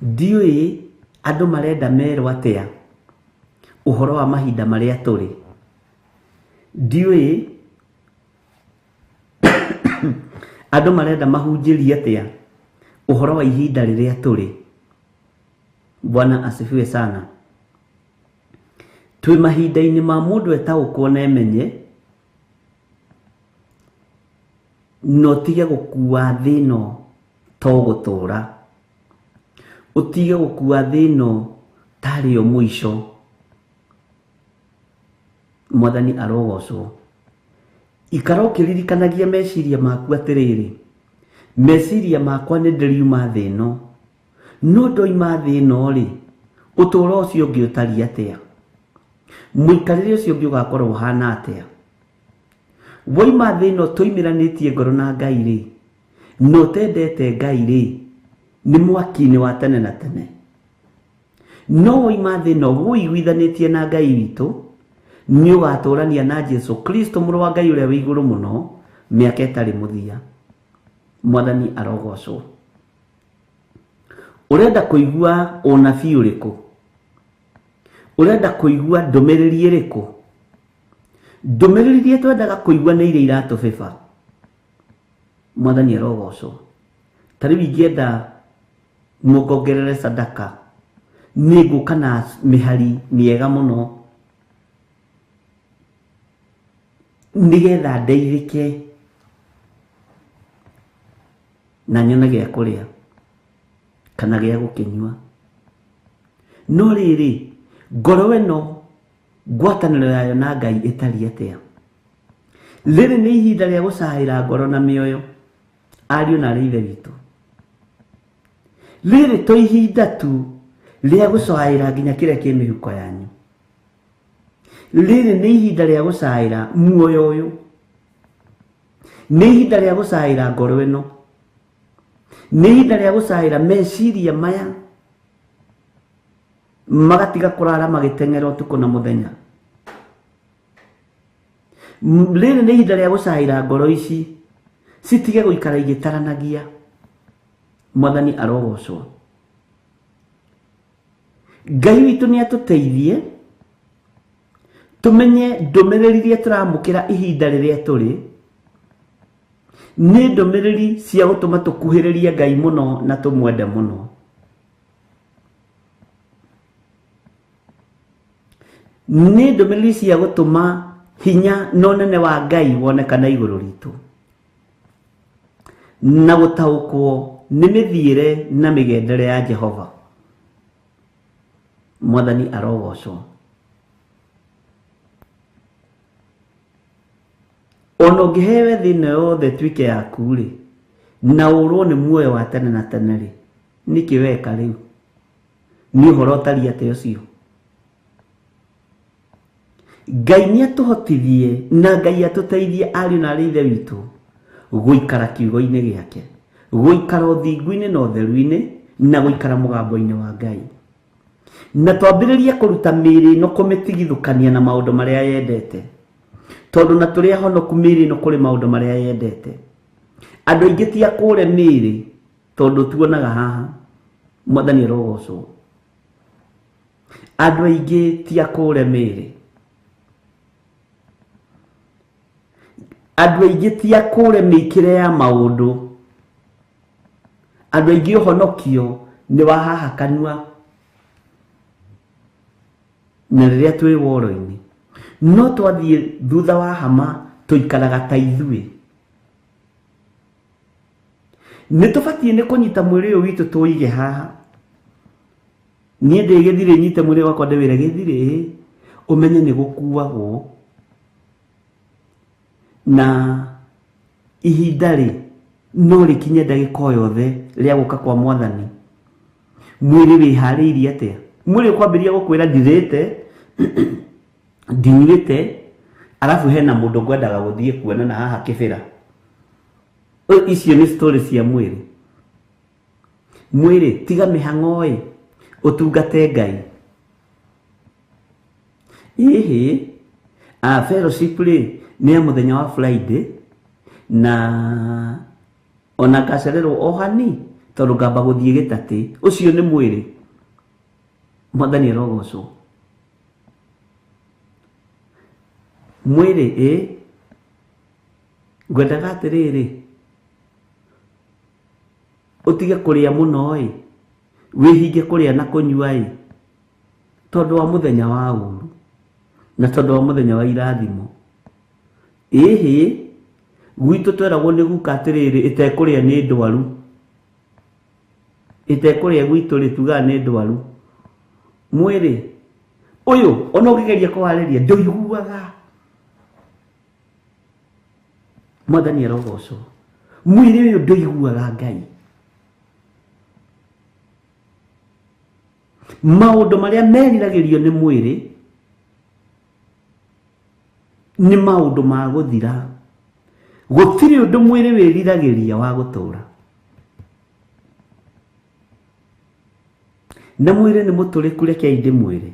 Ndiui andu marenda merwo atia uhoro wa mahinda maria turi. Ndiui andu marenda mahunjirie atia uhoro wa ihinda riria turi. Bwana asifiwe sana. Twi mahinda-ini ma mundu etaukwo na emenye no tige gukua thino to gutura. utige gukua thino tari o mwisho. Mwathani arogocwo. Ikara ukiririkanagia meciria maku atiriri, meciria makwa ni ndiriuma thi ino, no ndoima thi ino ri uturo ucio ungi utari atia, muikarire ucio ungi ugakorwo uhana atia. Woima thi ino tuimiranitie ngoro na Ngai ri, no tendete Ngai ri, ni mwaki-ini wa tene na tene. No woima thi ino wuiguithanitie na Ngai witu, ni ugaturania na Jesu Kristo muru wa Ngai uria wi iguru muno miaka itari muthia. Mwathani arogocwo. Urenda kuigua unabii uriku? Urenda kuigua ndumiriri iriku? Ndumiriri iria twendaga kuigua ni iria iratubeba. Mwathani arogocwo. Tari wingienda mukongerere sadaka, ni nguka na mihari miega muno nigetha ndeithike na nyone gĩa kũrĩa kana gĩa gũkĩnyua. No rĩrĩ, ngoro ĩno ngwatanĩro yayo na Ngai ĩtariĩ atĩa? Rĩrĩ nĩ ihinda rĩa gũcaĩra ngoro na mĩoyo, ariũ na arĩ ithe witũ. Rĩrĩ to ihinda tu rĩa gũcaĩra nginya kĩrĩa kĩ mĩhuko yanyu. Rĩrĩ nĩ ihinda rĩa gũcaĩra muoyo ũyũ, nĩ ihinda rĩa gũcaĩra ngoro ĩno, nĩ ihinda rĩa gũcaĩra meciria maya magatiga kũrara magĩteng'era ũtukũ na mũthenya. Rĩrĩ nĩ ihinda rĩa gũcaĩra ngoro ici citige gũikara igĩtaranagia. Mwathani arogocwo. Ngai witũ nĩ atũteithie tumenye ndumiriri iria turamukira ihinda riria turi ni ndumiriri cia gutuma tukuhiririe Ngai muno na tumwende muno. Ni ndumiriri cia gutuma hinya no nene wa Ngai wonekana iguru ritu, na gutaukwo ni mithiire na migendere ya Jehova. Mwathani arogocwo. Ono ngihewe thina yothe twike yaku ri, na urwo ni muoyo wa tene na tene ri, niki weka riu? Ni uhoro tari ate ucio? Ngai ni atuhotithie na Ngai atuteithie ariũ na arĩ ithe witũ guikara kiugo-ini giake, guikara uthingu-ini na utheru-ini, na guikara mugambo-ini wa Ngai, na twambĩrĩrie kũruta mĩĩrĩ ĩno kũmĩtigithũkania na maũndũ marĩa yendete, tondu na tũrĩ ahonoku mĩĩrĩ ĩno kũrĩ maũndũ marĩa yendete. Andũ aingĩ ti akũre mĩĩrĩ tondu tuonaga haha. Mwathani arogocwo. Andũ aingĩ ti akũre mĩĩrĩ, andũ aingĩ ti akũre mĩĩkĩre ya maũndũ, andũ aingĩ ũhonokio nĩ wa haha kanua na rĩrĩa twĩ woro-inĩ. No twathiĩ thutha wa hama tuikaraga ta ithuĩ. Nĩ tũbatiĩ nĩ kũnyita mwĩrĩ ũyũ witũ tũwĩige haha. Niĩ ndĩ gĩthirĩ nyite mwĩrĩ wakwa ndĩwĩre gĩthirĩ, ũmenye nĩ gũkuagwo na ihinda rĩ no rĩkinye ndagĩka o yothe rĩa gũka kwa Mwathani. Mwĩrĩ wĩharĩirie atĩa? Mwĩrĩ ũkwambĩrĩria gũkwĩra ndirĩte ndiurĩte, arabu hena mũndũ ngwendaga gũthiĩ kuonana haha kĩbĩra. Icio nĩ story cia mwĩrĩ. Mwĩrĩ tiga mĩhang'o ĩ, ũtungate Ngai. Ĩhĩ fellowship rĩ nĩ ya mũthenya wa Friday, na ona ngacererwo o hani tondũ ngamba gũthiĩ gĩtatĩ. Ũcio nĩ mwĩrĩ. Mwathani arogocwo. Mwĩrĩ ngwendaga atĩrĩrĩ, utige kũrĩa mũno ĩ, wĩhinge kũrĩa na kũnyua ĩ, tondũ wa mũthenya wa ũru na tondũ wa mũthenya wa irathimo. Ĩhĩ gwitũ tweragwo nĩ guka atĩrĩrĩ, ĩtekũrĩa nĩ ndwaru. itekũrĩa gwitũ rĩ tugaga nĩ ndwaru mwĩrĩ ũyũ ona ũngĩgeria kũharĩria ndũiguaga. Mwathani arogocwo. Mwĩrĩ ũyũ ndũiguaga Ngai. Maũndũ marĩa meriragĩrio nĩ mwĩrĩ nĩ maũndũ ma gũthira. Gũtirĩ ũndũ mwĩrĩ wĩriragĩria wa gũtũũra. Na mwĩrĩ nĩ mũtũrĩku, rekei ndĩmwĩre.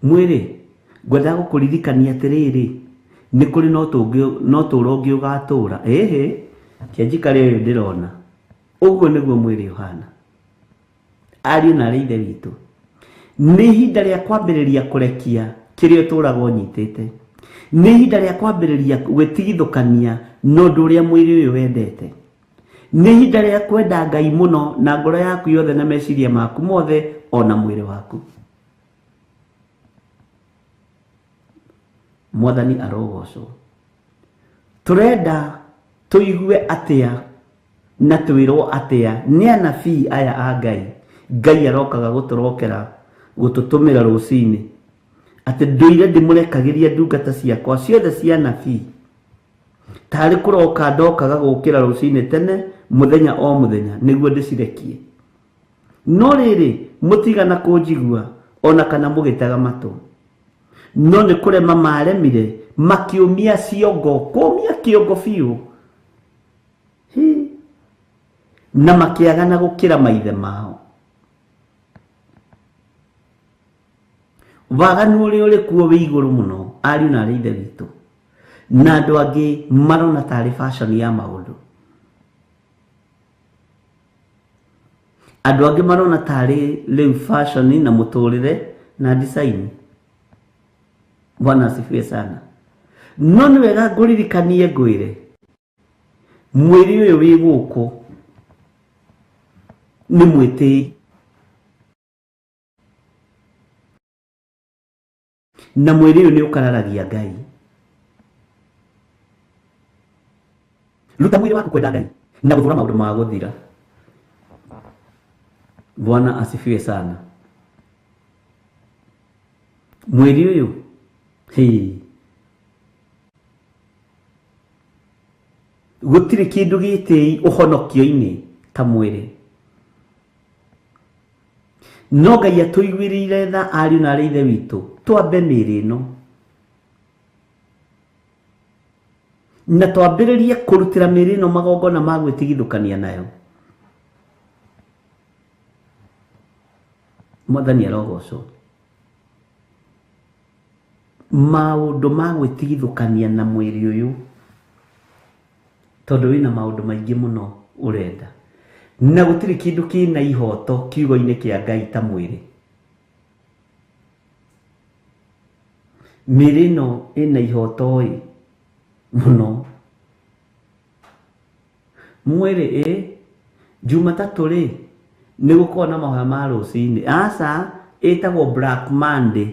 Mwĩrĩ ngwenda gũkũririkania atĩrĩrĩ, nĩ kũrĩ no tũũra ũngĩ ũgatũũra. Ĩhĩ, kĩanjikare ũyũ ndĩrona. Ũguo nĩguo mwĩrĩ ũhana. Ariũ na aarĩ a Ithe witũ, nĩ ihinda rĩa kwambĩrĩria kũrekia kĩrĩa ũtũũraga ũnyitĩte. Nĩ ihinda rĩa kwambĩrĩria gwĩtigithũkania na ũndũ ũrĩa mwĩrĩ ũyũ wendete. Nĩ ihinda rĩa kwenda Ngai mũno na ngoro yaku yothe na meciria maku mothe ona mwĩrĩ waku. Mwathani arogocwo. Tũrenda tũigue atĩa na twĩrwo atĩa nĩ anabii aya a Ngai. Ngai arokaga gũtũrokera gũtũtũmĩra rũcinĩ atĩ ndũire ndĩmũrekagĩria ndungata ciakwa ciothe cia anabii. Tarĩ kũroka ndokaga gũkĩra rũcinĩ tene mũthenya o mũthenya nĩguo ndĩcirekie. No rĩrĩ mũtigana kũnjigua ona kana mũgĩtega matũ. No nĩ kũrema maremire makĩũmia ciongo, kũũmia kĩongo biũ. Na makĩagana gũkĩra maithe mao. Waganu ũrĩa ũrĩ kuo wĩ igũrũ mũno, ariũ na aarĩ a Ithe witũ. Na andũ angĩ marona tarĩ fashion ya maũndũ. Andũ angĩ marona tarĩ rĩu fashion na mũtũrĩre na design. Bwana asifiwe sana. No nĩ wega ngũririkanie ngwĩre, mwĩrĩ ũyũ wĩ gũkũ nĩ mwĩtĩi. Na mwĩrĩ ũyũ nĩ ũkararagia Ngai. Ruta mwĩrĩ waku kwenda Ngai na gũthũra maũndũ ma gũthira. Bwana asifiwe sana. Mwĩrĩ ũyũ gũtirĩ kĩndũ gĩtĩi ũhonokio-inĩ ta mwĩrĩ. No Ngai atũiguĩrĩire tha, ariũ na aarĩ a Ithe witũ, twambe mĩĩrĩ ĩno na twambĩrĩrie kũrutĩra mĩĩrĩ ĩno magongona ma gwĩtigithũkania nayo. Mwathani arogocwo. Maũndũ ma gwĩtigithũkania na mwĩrĩ ũyũ, tondũ wĩna maũndũ maingĩ mũno ũrenda. Na gũtirĩ kĩndũ kĩna ihoto kiugo-inĩ kĩa Ngai ta mwĩrĩ. Mĩĩrĩ ĩno ĩna ihoto mũno. Mwĩrĩ Jumatatũ rĩ nĩ gũkorwo na mahoya ma rũcinĩ. Aca ĩtagwo Black Monday,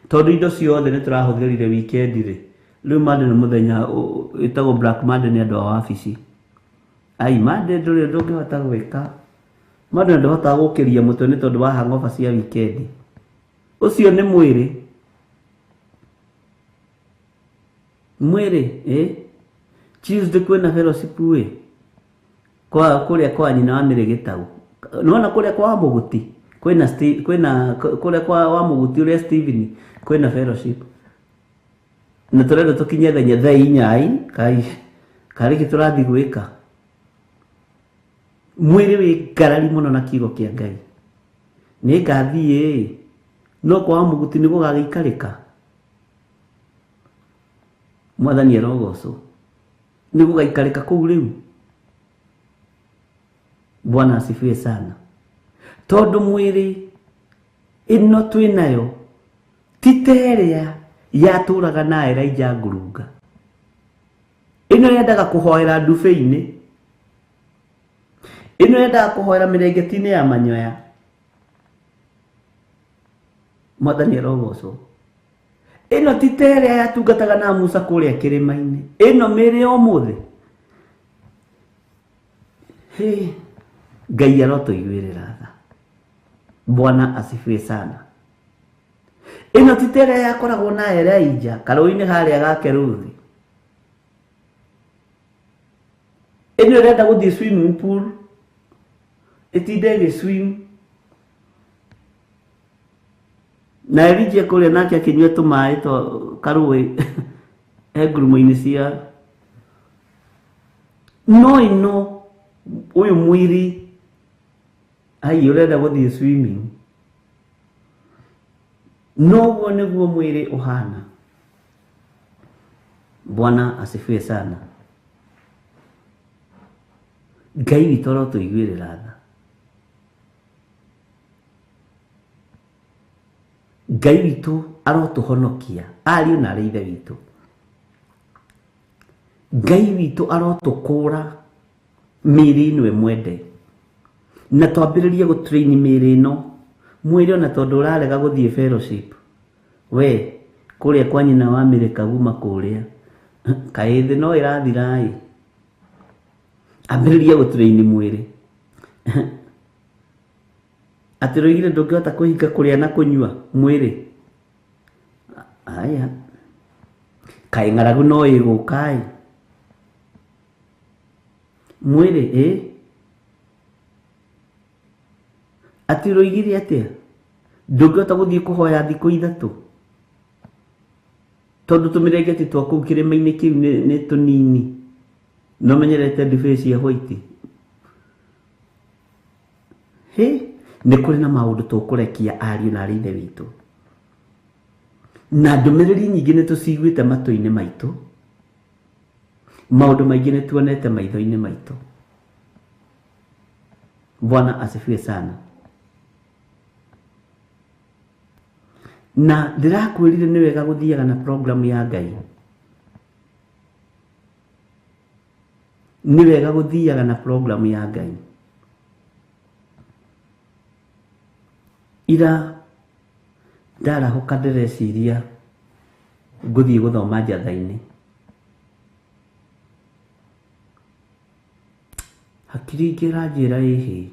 tondũ indo ciothe nĩ tũrahũthĩrire weekend rĩ. Rĩu Monday nĩ mũthenya ĩtagwo Black Monday nĩ andũ a wabici. Ai Monday ndũrĩ ndũngĩhota gwĩka. Monday ndũhotaga gũkĩria mũtwe nĩ tondũ wa hangover cia weekend. Ũcio nĩ mwĩrĩ. Mwĩrĩ Tuesday kwĩna fellowship kwa kũrĩa kwa nyina wa Mĩrĩgĩtaũ. Nĩwona kũrĩa kwa Mũguti kwĩna kũrĩa kwa wa Mũguti ũrĩa Stephen kwĩna fellowship. Na tũrenda tũkinye thaa 4 karĩkĩ tũrathiĩ gwĩka. Mwĩrĩ wĩ ngarari mũno na kiugo kĩa Ngai. Nĩ ngathiĩ no kwa wa Mũguti nĩ gũgagĩikarĩka. Mwathani arogocwo. Nĩ gũgaikarĩka kũu rĩu. Bwana asifiwe sana. Tondũ mwĩrĩ ĩno twĩnayo ti ta ĩrĩa yatũraga na Elijah ngurunga. Ĩno yendaga kũhoera ndube-inĩ. Ĩno yendaga kũhoera mĩrengeti-inĩ ya manyoya. Mwathani arogocwo. Ĩno ti ta ĩrĩa yatungataga na Musa kũrĩa kĩrĩma-inĩ. Ĩno mĩĩrĩ ya ũmũthĩ Ngai arotuiguĩrĩra tha. Bwana asifiwe sana. Ĩno ti tere yakoragwo na Elijah karũĩ-inĩ harĩa gake Ruthi. Ĩno ĩrenda gũthiĩ swimming pool, ĩtinde ĩgĩswim, na Elijah kũrĩa nake akĩnyua tũmaĩ karũĩ ngurumo-inĩ cia. No ĩno ũyũ mwĩrĩ ai ũrenda gũthiĩ swimming. Noguo nĩguo mwĩrĩ ũhana. Bwana asifiwe sana. Ngai witũ arotũiguĩrĩra tha. Ngai witũ arotũhonokia, ariũ na arĩ ithe witũ. Ngai witũ arotũkũra mĩĩrĩ ĩno ĩmwende, na twambĩrĩrie gũtrain mĩĩrĩ ĩno. Mwĩrĩ ona tondũ ũrarega gũthiĩ fellowship, we kũrĩa kwa nyina wa Amerika guma kũrĩa kaĩ thĩ no ĩrathira ĩ, ambĩrĩrie gũtrain mwĩrĩ. Atĩ rũigire ndũngĩhota kũhinga kũrĩa na kũnyua mwĩrĩ. Aya kaĩ ng'aragu no ĩgũka ĩ mwĩrĩ atĩ rũigire atĩa ndũngĩhota gũthiĩ kũhoya thikũ ithatũ tondũ tũmĩrengeti twa kũu kĩrĩma-inĩ kĩu nĩ tũnini, no menyerete ndibĩ cia white. Nĩ kũrĩ na maũndũ tũkũrekia ariũ na arĩ ithe witũ, na ndũmĩrĩri nyingĩ nĩ tũciguĩte matũ-inĩ maitũ, maũndũ maingĩ nĩ tuonete maitho-inĩ maitũ. Bwana asifiwe sana. Na ndĩrakwĩrire nĩ wega gũthiaga na program ya Ngai. Nĩ wega gũthiaga na program ya Ngai. Ira ndarahũka ndĩreciria ngũthiĩ gũthoma njatha-inĩ. Hakiri ngĩranjĩra ĩhĩ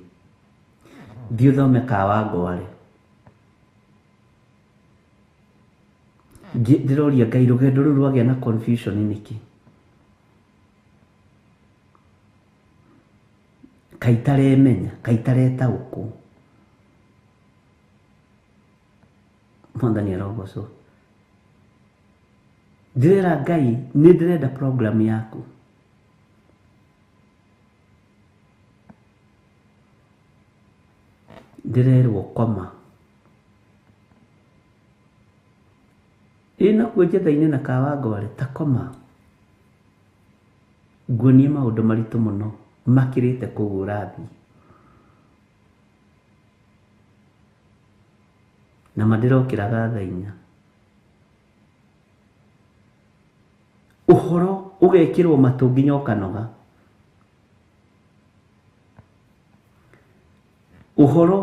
thiĩ ũthome Kawangware. Ndĩroria Ngai rũgendo rũu rwagĩa na confusion nĩkĩ? Kaĩ itaremenya, kaĩ itaretaũkwo. Mwathani arogocwo. Ndĩrera Ngai nĩ ndĩrenda program yaku. Ndĩrerwo koma. Ĩna kuo njatha-inĩ na Kawangware ta koma. Nguonie maũndũ maritũ mũno makĩrĩte kũu ũrathiĩ. Na mandĩrokĩraga thaa 4. Ũhoro ũgekĩrwo matũ nginya ũkanoga. Ũhoro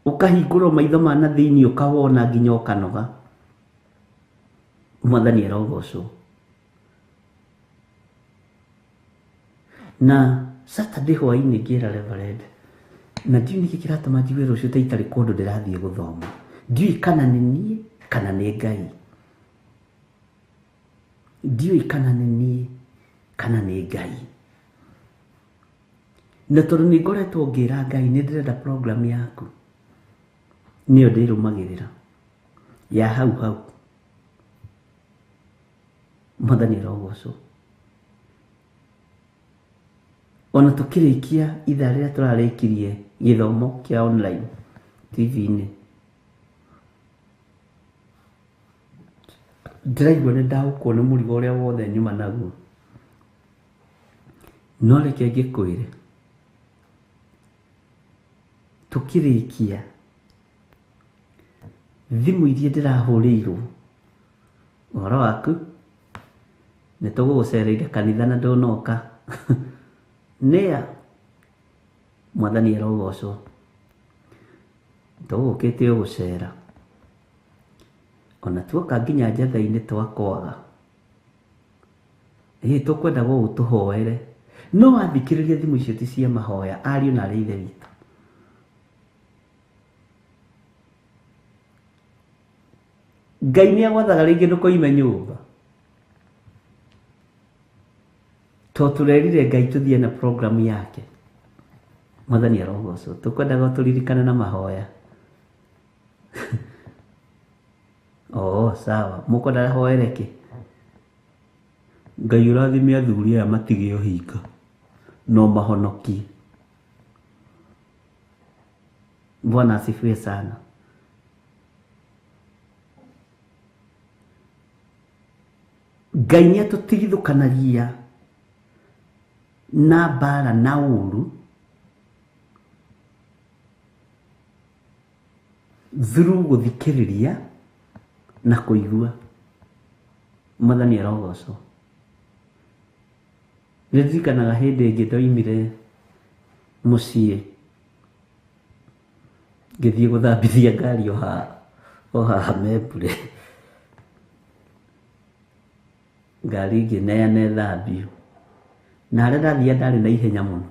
ũkahingũrwo maitho ma na thĩinĩ ũkawona nginya ũkanoga. Mwathani arogocwo. Na Saturday hwaĩ-inĩ ngĩra Reverend, na ndiũĩ nĩkĩ kĩratũma njigue rũciũ ta itarĩ kũndũ ndĩrathiĩ gũthoma. Ndiũĩ kana nĩ niĩ kana nĩ Ngai. Ndiũĩ kana nĩ niĩ kana nĩ Ngai. Na tondũ nĩ ngoretwo ngĩra Ngai nĩ ndĩrenda program yaku, nĩyo ndĩrũmagĩrĩra ya hau hau. Mwathani arogocwo. Ona tũkĩrĩkia ithaa rĩrĩa tũrarĩkirie gĩthomo kĩa online TV-inĩ, ndĩraigua nĩ ndaũkwo nĩ mũrigo ũrĩa wothe nyuma naguo. No reke ngĩkwĩre, tũkĩrĩkia thimũ iria ndĩrahũrĩirwo, ũhoro waku, nĩ tũgũgũcereire kanitha na ndũnoka. Nĩa Mwathani arogocwo. Tũgũkĩte ũgũcera. Ona tuoka nginya njatha-inĩ twakwaga. Tũkwenda gũgũtũhoere no athikĩrĩria thimũ icio ti cia mahoya, ariũ na arĩa ithe witũ. Ngai nĩ agwathaga rĩngĩ ndũkoime nyũmba, to tũrerire Ngai tũthiĩ na program yake. Mwathani arogocwo, tũkwendaga tũririkane na mahoya. Sawa, mũkwenda hoere kĩ? Ngai ũrathime athuri aya matige ũhinga no mahonokie. Bwana asifiwe sana. Ngai nĩ atũtigithũkanagia na mbara na ũru through gũthikĩrĩria na kũigua. Mwathani arogocwo. Nĩndirikanaga hĩndĩ ĩngĩ ndoimire mũciĩ ngĩthiĩ gũthambithia ngari o haha Membure. Ngari ngĩneana ĩthambio, na harĩa ndathiĩ ndarĩ na ihenya mũno.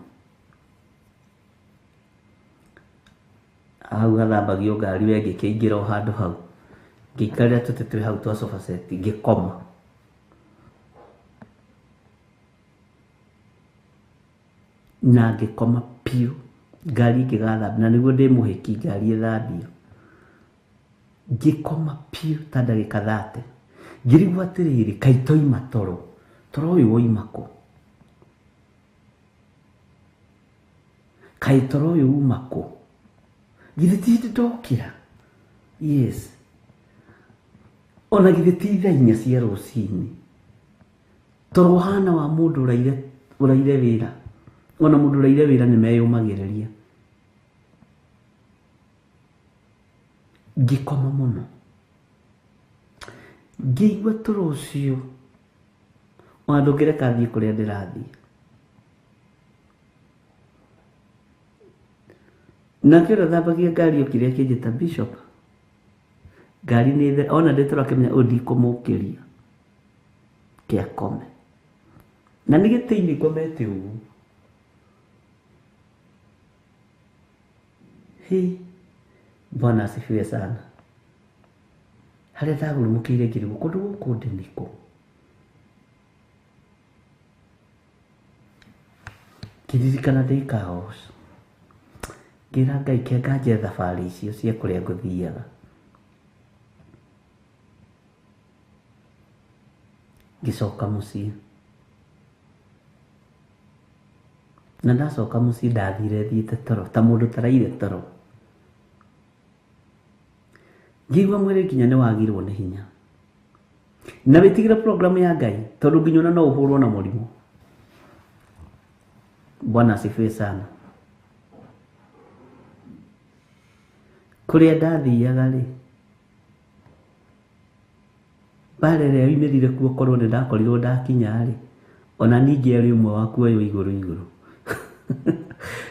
Hau gathambagio ngari we ngĩkĩingĩra o handũ hau, ngĩikarĩra tũtĩ twĩ hau twa sofa set ngĩkoma. Na ngĩkoma piũ, ngari ĩkĩgathambio, na nĩguo ndĩ mũhĩki ngari ĩthambio. Ngĩkoma piũ ta ndagĩka 30. Ngĩrigwo atĩrĩrĩ, kaĩ toima toro ũyũ woima kũ? Kaĩ toro ũyũ uma kũ? Githĩ ti hĩndĩ ndokĩra? Yes. Ona githĩ ti thaa 4 cia rũcinĩ? Toro ũhana wa mũndũ ũraire wĩra. Ona mũndũ ũraire wĩra nĩ meyũmagĩrĩria. Ngĩkoma mũno. Ngĩigua toro ũcio, ona ndũngĩreka thiĩ kũrĩa ndĩrathiĩ. Nake ũrĩa thambagia ngari okire akĩnjĩta, Bishop, ngari nĩ ona ndĩtoro akĩmenya ndikũmũkĩria kĩ akome. Na nĩ gĩtĩ-inĩ ngomete ũguo. Bwana asifiwe sana. Harĩa thagũrũmũkĩire ngĩrigwo kũndũ gũkũ ndĩ nĩkũ? Ngĩririkana ndĩ Kaos, ngĩra Ngai ke nganjia thabarĩ icio cia kũrĩa ngũthiaga. Ngĩcoka mũciĩ, na ndacoka mũciĩ ndathire thiĩte toro ta mũndũ taraire toro. Ngĩigua mwĩrĩ nginya nĩ wagirwo nĩ hinya. Na wĩtigĩre program ya Ngai tondũ nginya ona no ũhũrwo na mũrimũ. Bwana asifiwe sana. Kũrĩa ndathiaga rĩ, mbara ĩrĩa yumĩrire kuo korwo nĩ ndakorirwo ndakinya rĩ, ona ningĩ arĩ ũmwe wa kuoywo igũrũ.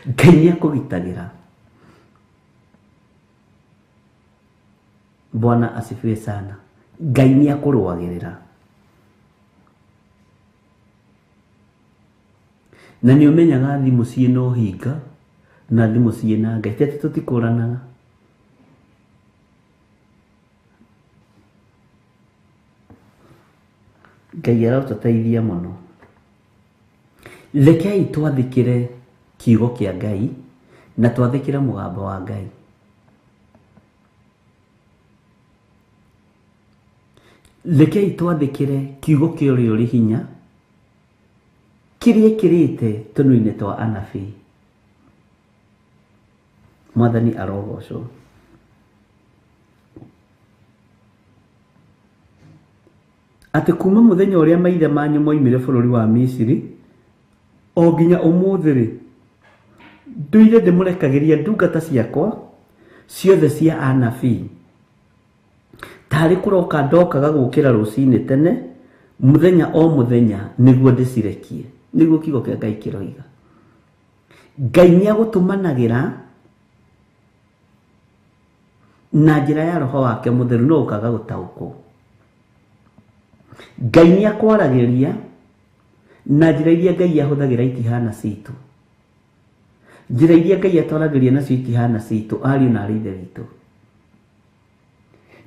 Ngai nĩ akũgitagĩra. Bwana asifiwe sana. Ngai nĩ akũrũagĩrĩra. Na nĩ ũmenyaga thimũ ciĩna ũhinga na thimũ ciĩna Ngai, tete tũtikũranaga. Ngai arotũteithia mũno. Rekei twathĩkĩre kiugo kĩa Ngai na twathĩkĩre mũgambo wa Ngai. Rekei twathĩkĩre kiugo kĩa ũrĩa ũrĩ hinya kĩrĩa kĩrĩte tũnua-inĩ twa anabii. Mwathani arogocwo. Atĩ kuma mũthenya ũrĩa maithe manyu moimire bũrũri wa Misiri o nginya ũmũthĩ rĩ, ndũire ndĩmũrekagĩria ndungata ciakwa ciothe cia anabii. Tarĩ kũroka ndokaga gũkĩra rũcinĩ tene mũthenya o mũthenya nĩguo ndĩcirekie. Nĩguo kiugo kĩa Ngai kĩroiga. Ngai nĩ agũtũmanagĩra na njĩra ya Roho wake Mũtheru, no ũkaga gũtaũkwo. Ngai nĩ akwaragĩria na njĩra iria Ngai ahũthagĩra itihana citũ, njĩra iria Ngai atwaragĩria nacio itihana citũ, ariũ na aarĩ a Ithe witũ.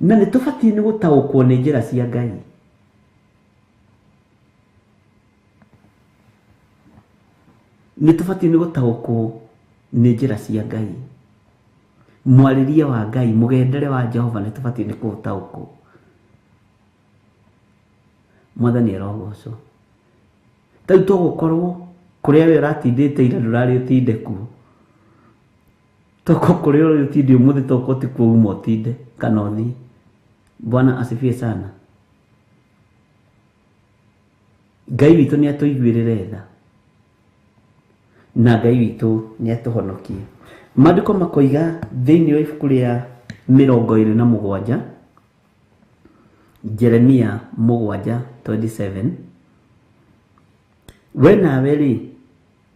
Na nĩ tũbatiĩ nĩ gũtaũkwo nĩ njĩra cia Ngai. Nĩ tũbatiĩ nĩ gũtaũkwo nĩ njĩra cia Ngai. Mwarĩrie wa Ngai, mũgendere wa Jehova nĩ tũbatiĩ nĩ kũũtaũkwo. Mwathani arogocwo. Tau tũgũkorwo kũrĩa we ũratindĩte ira ndũrarĩ ũtinde kuo. Toko kũrĩa ũrĩ ũtinde ũmũthĩ toko ti kuo uma ũtinde kana ũthiĩ. Bwana asifiwe sana. Ngai witũ nĩ atũiguĩrĩre tha, na Ngai witũ nĩ atũhonokie. Maandĩko makoiga thĩinĩ wa ibuku rĩa 27 Jeremia 7:27, we nawe rĩ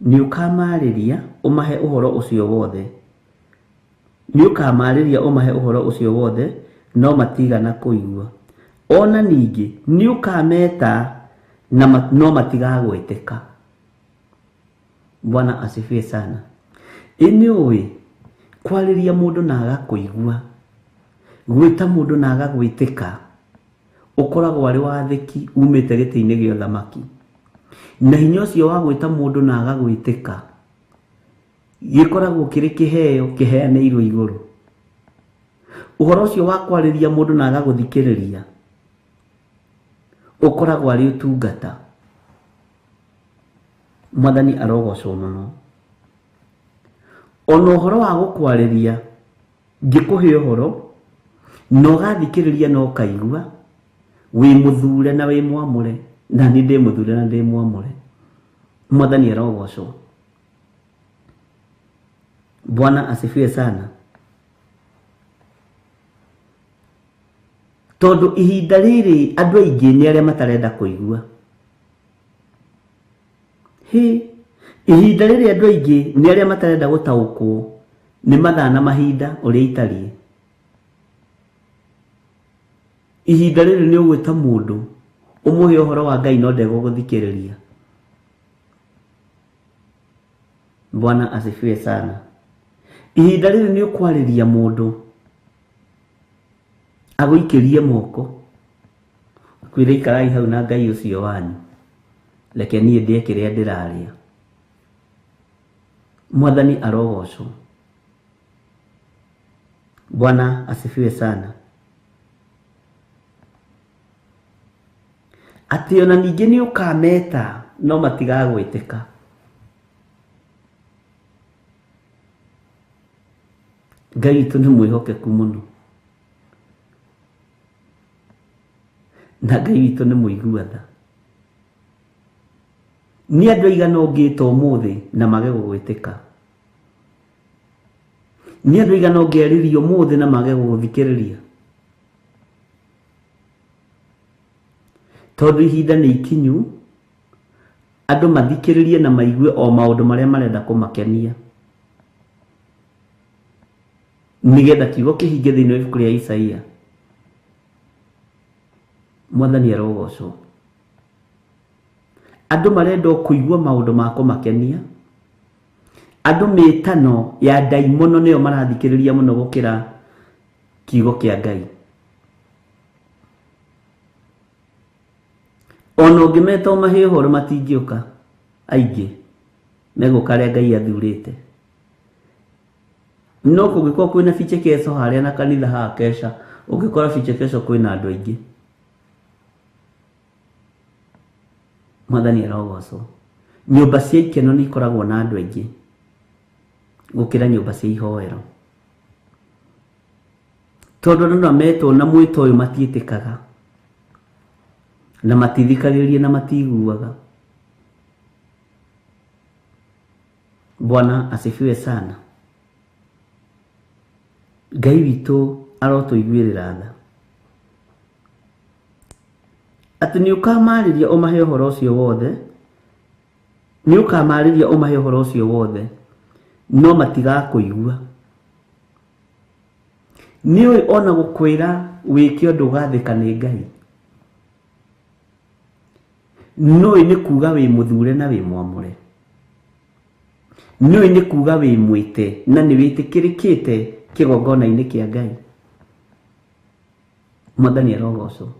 nĩ ũkamarĩria ũmahe ũhoro ũcio wothe, nĩ ũkamarĩria ũmahe ũhoro ũcio wothe, no matigana kũigua. Ona ningĩ nĩ ũkameta no matigagwĩtĩka. Bwana asifiwe sana. Ini ũĩ kwarĩria mũndũ na agakũigua, gwĩta mũndũ na agagwĩtĩka, ũkoragwo arĩ wathĩki umĩte gĩtĩ-inĩ gĩa ũthamaki. Na hinya ũcio wa gwĩta mũndũ na agagwĩtĩka gĩkoragwo kĩrĩ kĩheo kĩheanĩirwo igũrũ. Ũhoro ũcio wa kwarĩria mũndũ na agagũthikĩrĩria ũkoragwo arĩ ũtungata. Mwathani arogocwo mũno. Ona ũhoro wa gũkwarĩria ngĩkũhe ũhoro na ũgathikĩrĩria na ũkaigua, wĩ mũthure na wĩ mwamũre, na niĩ ndĩ mũthure na ndĩ mwamũre. Mwathani arogocwo. Bwana asifiwe sana. Tondũ ihinda rĩrĩ andũ aingĩ nĩ arĩa matarenda kũigua. Ihinda rĩrĩ andũ aingĩ nĩ arĩa matarenda gũtaũkwo nĩ mathaa na mahinda ũrĩa itariĩ. Ihinda rĩrĩ nĩ ũgwĩta mũndũ ũmũhe ũhoro wa Ngai no ndegũgũthikĩrĩria. Bwana asifiwe sana. Ihinda rĩrĩ nĩ ũkwarĩria mũndũ agũikĩrie moko, kwĩra ikarai hau na Ngai ũcio wanyu, reke niĩ ndĩe kĩrĩa ndĩrarĩa. Mwathani arogocwo. Bwana asifiwe sana. Atĩ ona ningĩ nĩ ũkameta no matigagwĩtĩka. Ngai witũ nĩ mwĩhokeku mũno, na Ngai witũ nĩ mũigua tha. Nĩ andũ aigana ũngĩĩta ũmũthĩ na mage gũgwĩtĩka? Nĩ andũ aigana ũngĩarĩrio ũmũthĩ na mage gũgũthikĩrĩria? Tondũ ihinda nĩ ikinyu andũ mathikĩrĩrie na maigue o maũndũ marĩa marenda kũmakenia, nĩgetha kiugo kĩhinge thĩinĩ wa ibuku rĩa Isaia. Mwathani arogocwo. Andũ marenda kũigua maũndũ ma kũmakenia. Andũ mĩtano ya ndaimono nĩyo marathikĩrĩria mũno gũkĩra kiugo kĩa Ngai. Ona ũngĩmeta ũmahe ũhoro matingĩũka, aingĩ megũka arĩa Ngai athurĩte. No kũngĩkorwo kwĩna bichekeco harĩa na kanitha haha Kesha, ũngĩkora bichekeco kwĩna andũ aingĩ. Mwathani arogocwo. Nyũmba cia ikeno nĩ ikoragwo na andũ aingĩ gũkĩra nyũmba cia ihoero. Tondũ andũ metwo na mwĩto ũyũ matiĩtĩkaga na matithikagĩrĩria na matiguaga. Bwana asifiwe sana. Ngai witũ arotũiguĩrĩra tha. Atĩ nĩ ũkamarĩria ũmahe ũhoro ũcio wothe, nĩ ũkamarĩria ũmahe ũhoro ũcio wothe, no matigakũigua. Nĩ ũĩ ona gũkwĩra wĩke ũndũ ũgathĩka nĩ Ngai. no nĩ kuga wĩ mũthure na wĩ mwamũre, no nĩ kuga wĩ mwĩte na nĩ wĩtĩkĩrĩkĩte kĩgongona-inĩ kĩa Ngai. Mwathani arogocwo.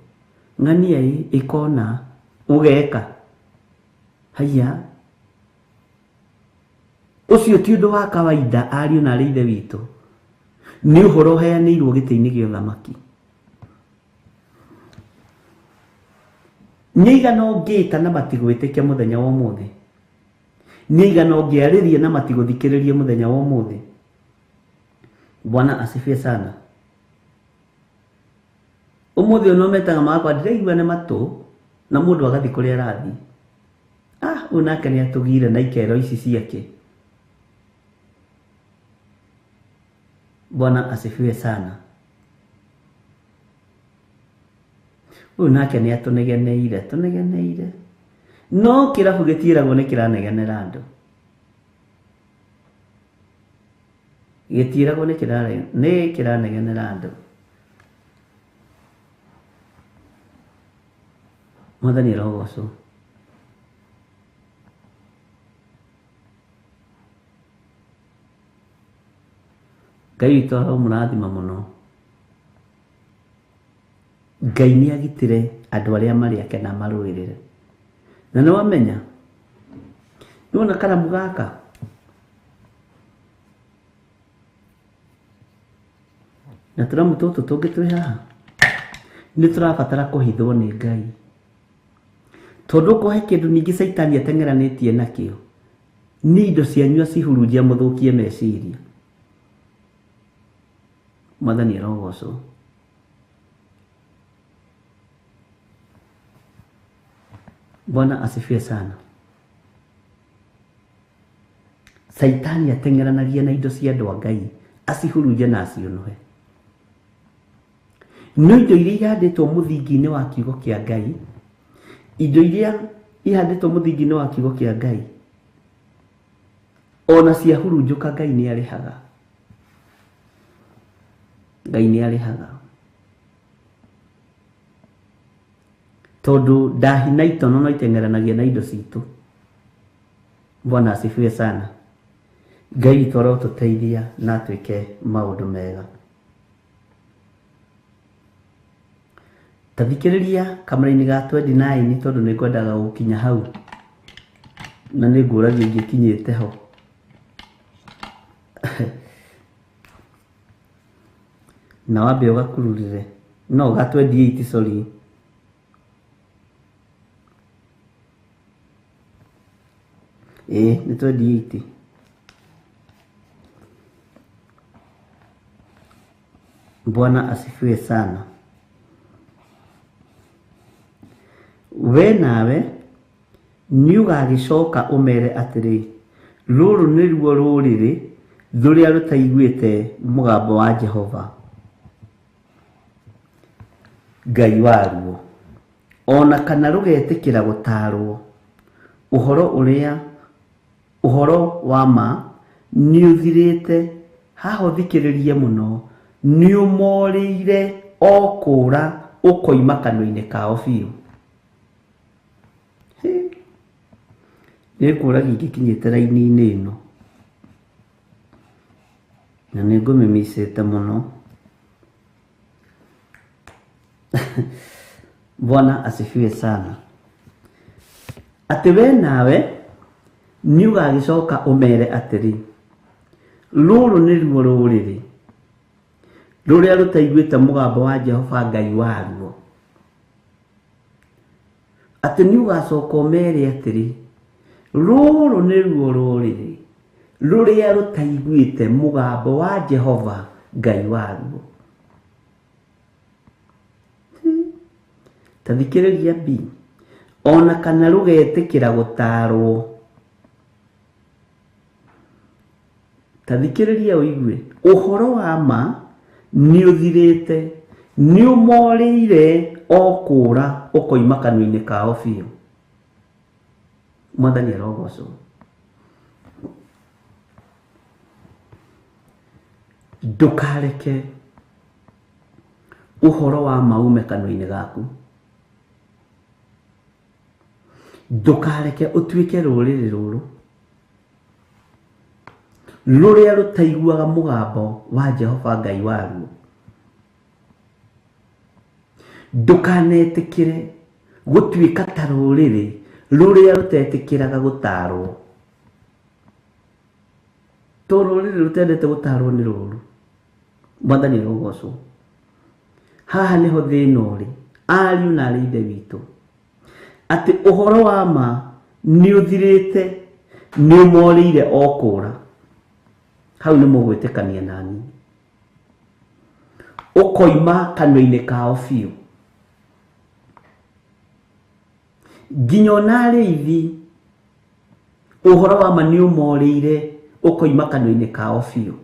Ng'ania ĩkona ũgeka haya, ũcio ti ũndũ wa kawaida. Ariũ na arĩ ithe witũ, nĩ ũhoro ũheanĩirwo gĩtĩ-inĩ gĩa ũthamaki. Nĩ igana ũngĩĩta na matigwĩtĩkia mũthenya wa ũmũthĩ? Nĩ igana ũngĩarĩria na matigũthikĩrĩrie mũthenya wa ũmũthĩ? Bwana asifiwe sana. Ũmũthĩ ono metaga makwa ndĩraigua nĩ matũ na mũndũ agathiĩ kũrĩa arathiĩ. Ũyũ nake nĩ atũgire na ikero ici ciake. Bwana asifiwe sana. Ũyũ nake nĩ atũnegeneire. No kĩrabu gĩtiĩragwo nĩ kĩranegenera andũ. Gĩtiĩragwo nĩ kĩranegenera andũ. Mwathani arogocwo. Ngai witũ aromũrathima mũno. Ngai nĩ agitĩre andũ arĩa marĩ ake na marũĩrĩre. Na nĩ wamenya, nĩ wona karamu gaka na tũramu tũtũ tũngĩ twĩ haha, nĩ tũrabatara kũhithwo nĩ Ngai. Tondũ kũhe kĩndũ ningĩ Saitani ateng'eranĩtie nakĩo, nĩ indo cianyua cihurunjia mũthũkie meciria. Mwathani arogocwo. Bwana asifiwe sana. Saitani ateng'eranagia na indo cia andũ a Ngai, acihurunje na acionohe. No indo iria ihandĩtwo mũthingi-inĩ wa kiugo kĩa Ngai, indo iria ihandĩtwo mũthingi-inĩ wa kiugo kĩa Ngai, ona ciahurunjũka Ngai nĩ arĩhaga. Ngai nĩ arĩhaga. Tondũ ndahi na itono no iteng'eranagia na indo citũ. Bwana asifiwe sana. Ngai witũ arotũteithia na twĩke maũndũ mega. Tathikĩrĩria kamera-inĩ ga 29 tondũ nĩ ngwendaga gũkinya hau na nĩ ngũragia ingĩkinyĩte ho. Na wambe ũgakururire. No ga 28 sorry. Ni 28. Bwana asifiwe sana. We nawe nĩ ũgagĩcoka ũmere atĩrĩ, rũrũ nĩruo rũrĩrĩ rũrĩa rũtaiguĩte mũgambo wa Jehova Ngai waruo, ona kana rũgetĩkĩra gũtaarwo. Ũhoro wa ma nĩ ũthirĩte. Haha ũthikĩrĩrie mũno. Nĩ ũmorĩire o kũũra ũkoima kanua-inĩ kao biũ. Nĩ ngũragia ingĩkinyĩte raini-inĩ ĩno na nĩ ngũmĩmicĩte mũno. Bwana asifiwe sana. Atĩ we nawe nĩ ũgagĩcoka ũmere atĩrĩ, rũrũ nĩruo rũrĩrĩ rũrĩa rũtaiguĩte mũgambo wa Jehova Ngai waruo. Atĩ nĩ ũgacoka ũmere atĩrĩ, rũrũ nĩruo rũrĩrĩ rũrĩa rũtaiguĩte mũgambo wa Jehova Ngai waruo. Tathikĩrĩria B. Ona kana rũgetĩkĩra gũtaarwo. Tathikĩrĩria ũigue. Ũhoro wa ma nĩ ũthirĩte. Nĩ ũmorĩire o kũũra ũkoima kanua-inĩ kao biũ. Mwathani arogocwo. Ndũkareke ũhoro wa ma ume kanua-inĩ gaku. ndukareke utuike ruriri ruru ruria rutaiguaga mugambo wa Jehova Ngai waruo. Ndukanetikire gutuika ta ruriri ruria rutetikiraga gutarwo. To ruriri rutendete gutarwo ni ruru. Mwathani arogocwo. Haha niho thina uri ariu na ari ithe witu, ati uhoro wa ma ni uthirite, ni umorire okura. Hau ni mugwitikania nani ukoima kanwa-ini kao biu nginya ona ariithi uhoro wa ma ni umorire ukoima kanwa-ini kao biu.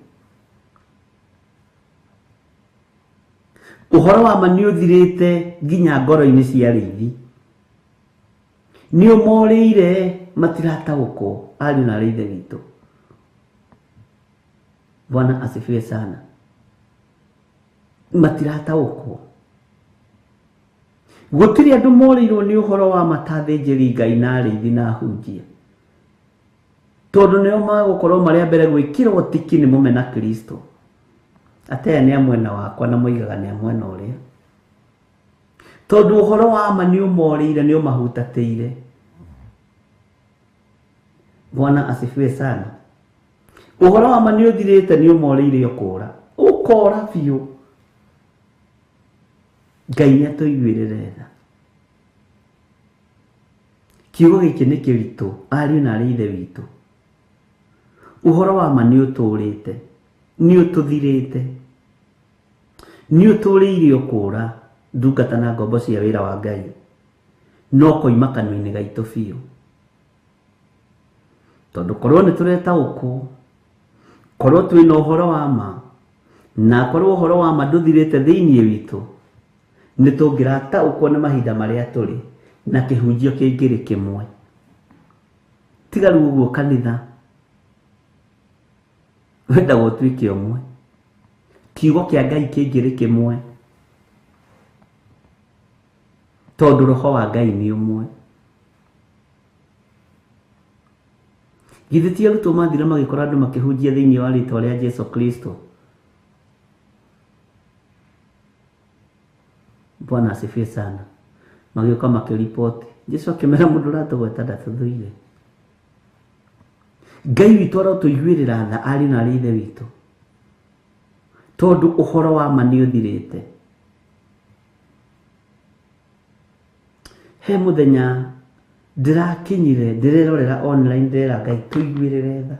Uhoro wa ma ni uthirite nginya ngoro-ini cia ariithi, ni umorire matirataũkwo ariu na ari ithe witu. Bwana asifiwe sana. Matirataũkwo. Gutiri andu morirwo ni uhoro wa matathinjiri Ngai na ariithi na ahunjia, tondu nio magukorwo mari mbere gwikirwo tiki ni mumena Kristo. Ate ni amwena wakwa na moigaga ni amwena uria, tondu uhoro wa ma ni umorire ni umahutatĩire. Bwana asifiwe sana. Uhoro wa ma ni uthirite ni umorire ukura, ukora biu. Ngai ni atuiguirire tha. Kiugo giki ni kiritu ariu na ari ithe witu. Uhoro wa ma ni uturite, ni ututhirite, ni uturire ukura ndungata na ngombo cia wira wa Ngai, no koima kanwa-ini gaitu biu. Tondu korwo ni turetaũkwo, korwo twina uhoro wa ma, na korwo uhoro wa ma nduthirite thiini witu, ni tungirataũkwo ni mahinda maria turi na kihunjio kingiri kimwe. Tiga riu uguo kanitha wenda gũtuĩke ũmwe, kiugo kia Ngai kingiri kimwe, tondu roho wa Ngai ni ũmwe. Githĩ ti arutwo mathira magĩkora andũ makĩhunjia thĩinĩ wa rĩĩtwa rĩa Jesu Kristo? Bwana asifiwe sana. Magĩũka makĩripoti, Jesu akĩmera mũndũ ũratũgweta ndatũthũire. Ngai witũ arotũiguĩrĩra tha ariũ na ari ithe witũ, tondu ũhoro wa ma nĩ ũthirĩte. He mũthenya ndirakinyire ndirerorera online, ndĩrera Ngai tũiguĩrĩre tha.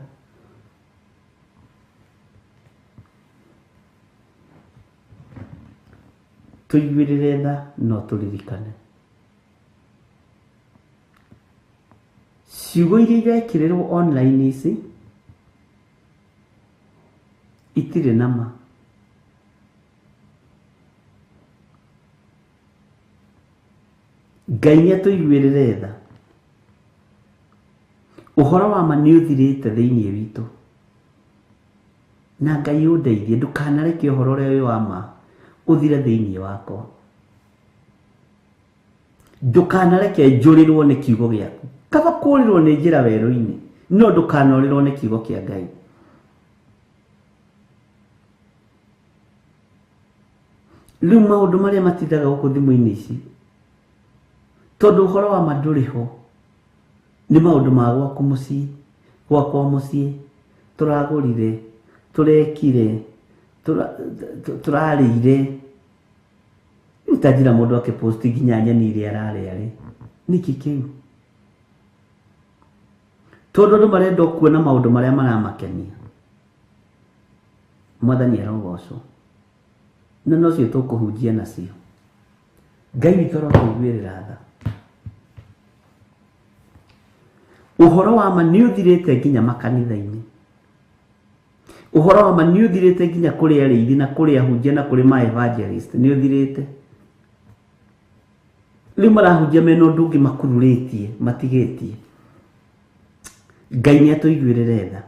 Tũiguĩrĩre tha no tũririkane. Ciugo iria irekĩrĩrwo online ici itirĩ na ma. Ngai nĩ atũiguĩrĩre tha. Uhoro wa ma nĩ ũthirĩte thĩinĩ witũ, na Ngai ũndeithie ndukanareke ũhoro ũrĩa wĩ wa ma uthire thĩinĩ wakwa. Ndukanareke njũrĩrwo nĩ kiugo gĩaku. Kaba kũũrĩrwo nĩ njĩra werũ-inĩ, no ndukanorĩrwo nĩ kiugo kĩa Ngai. Rĩu maũndũ marĩa matindaga gũkũ thimũ-inĩ ici, tondu uhoro wa ma ndũrĩ ho, nĩ maũndũ ma gwaku mũciĩ, gwakwa mũciĩ, tũragũrire, tũrekire, tũrarĩire. Utajira mũndũ akĩposti nginya nyeni iria ararĩa rĩ, nĩkĩ kĩu? Tondu andũ marenda kuona maũndũ marĩa maramakenia. Mwathani arogocwo. Na nocio tũkũhunjia nacio. Ngai witũ arotũiguĩrĩra tha. Uhoro wa ma nĩ ũthirĩte nginya makanitha-inĩ. Uhoro wa ma nĩ ũthirĩte nginya kũrĩ arĩithi na kũrĩ ahunjia na kũrĩ ma evangelist, nĩ ũthirĩte. Rĩu marahunjia mena ũndũ ũngĩ makururĩtie, matigĩtie. Ngai nĩ atũiguĩrĩre tha.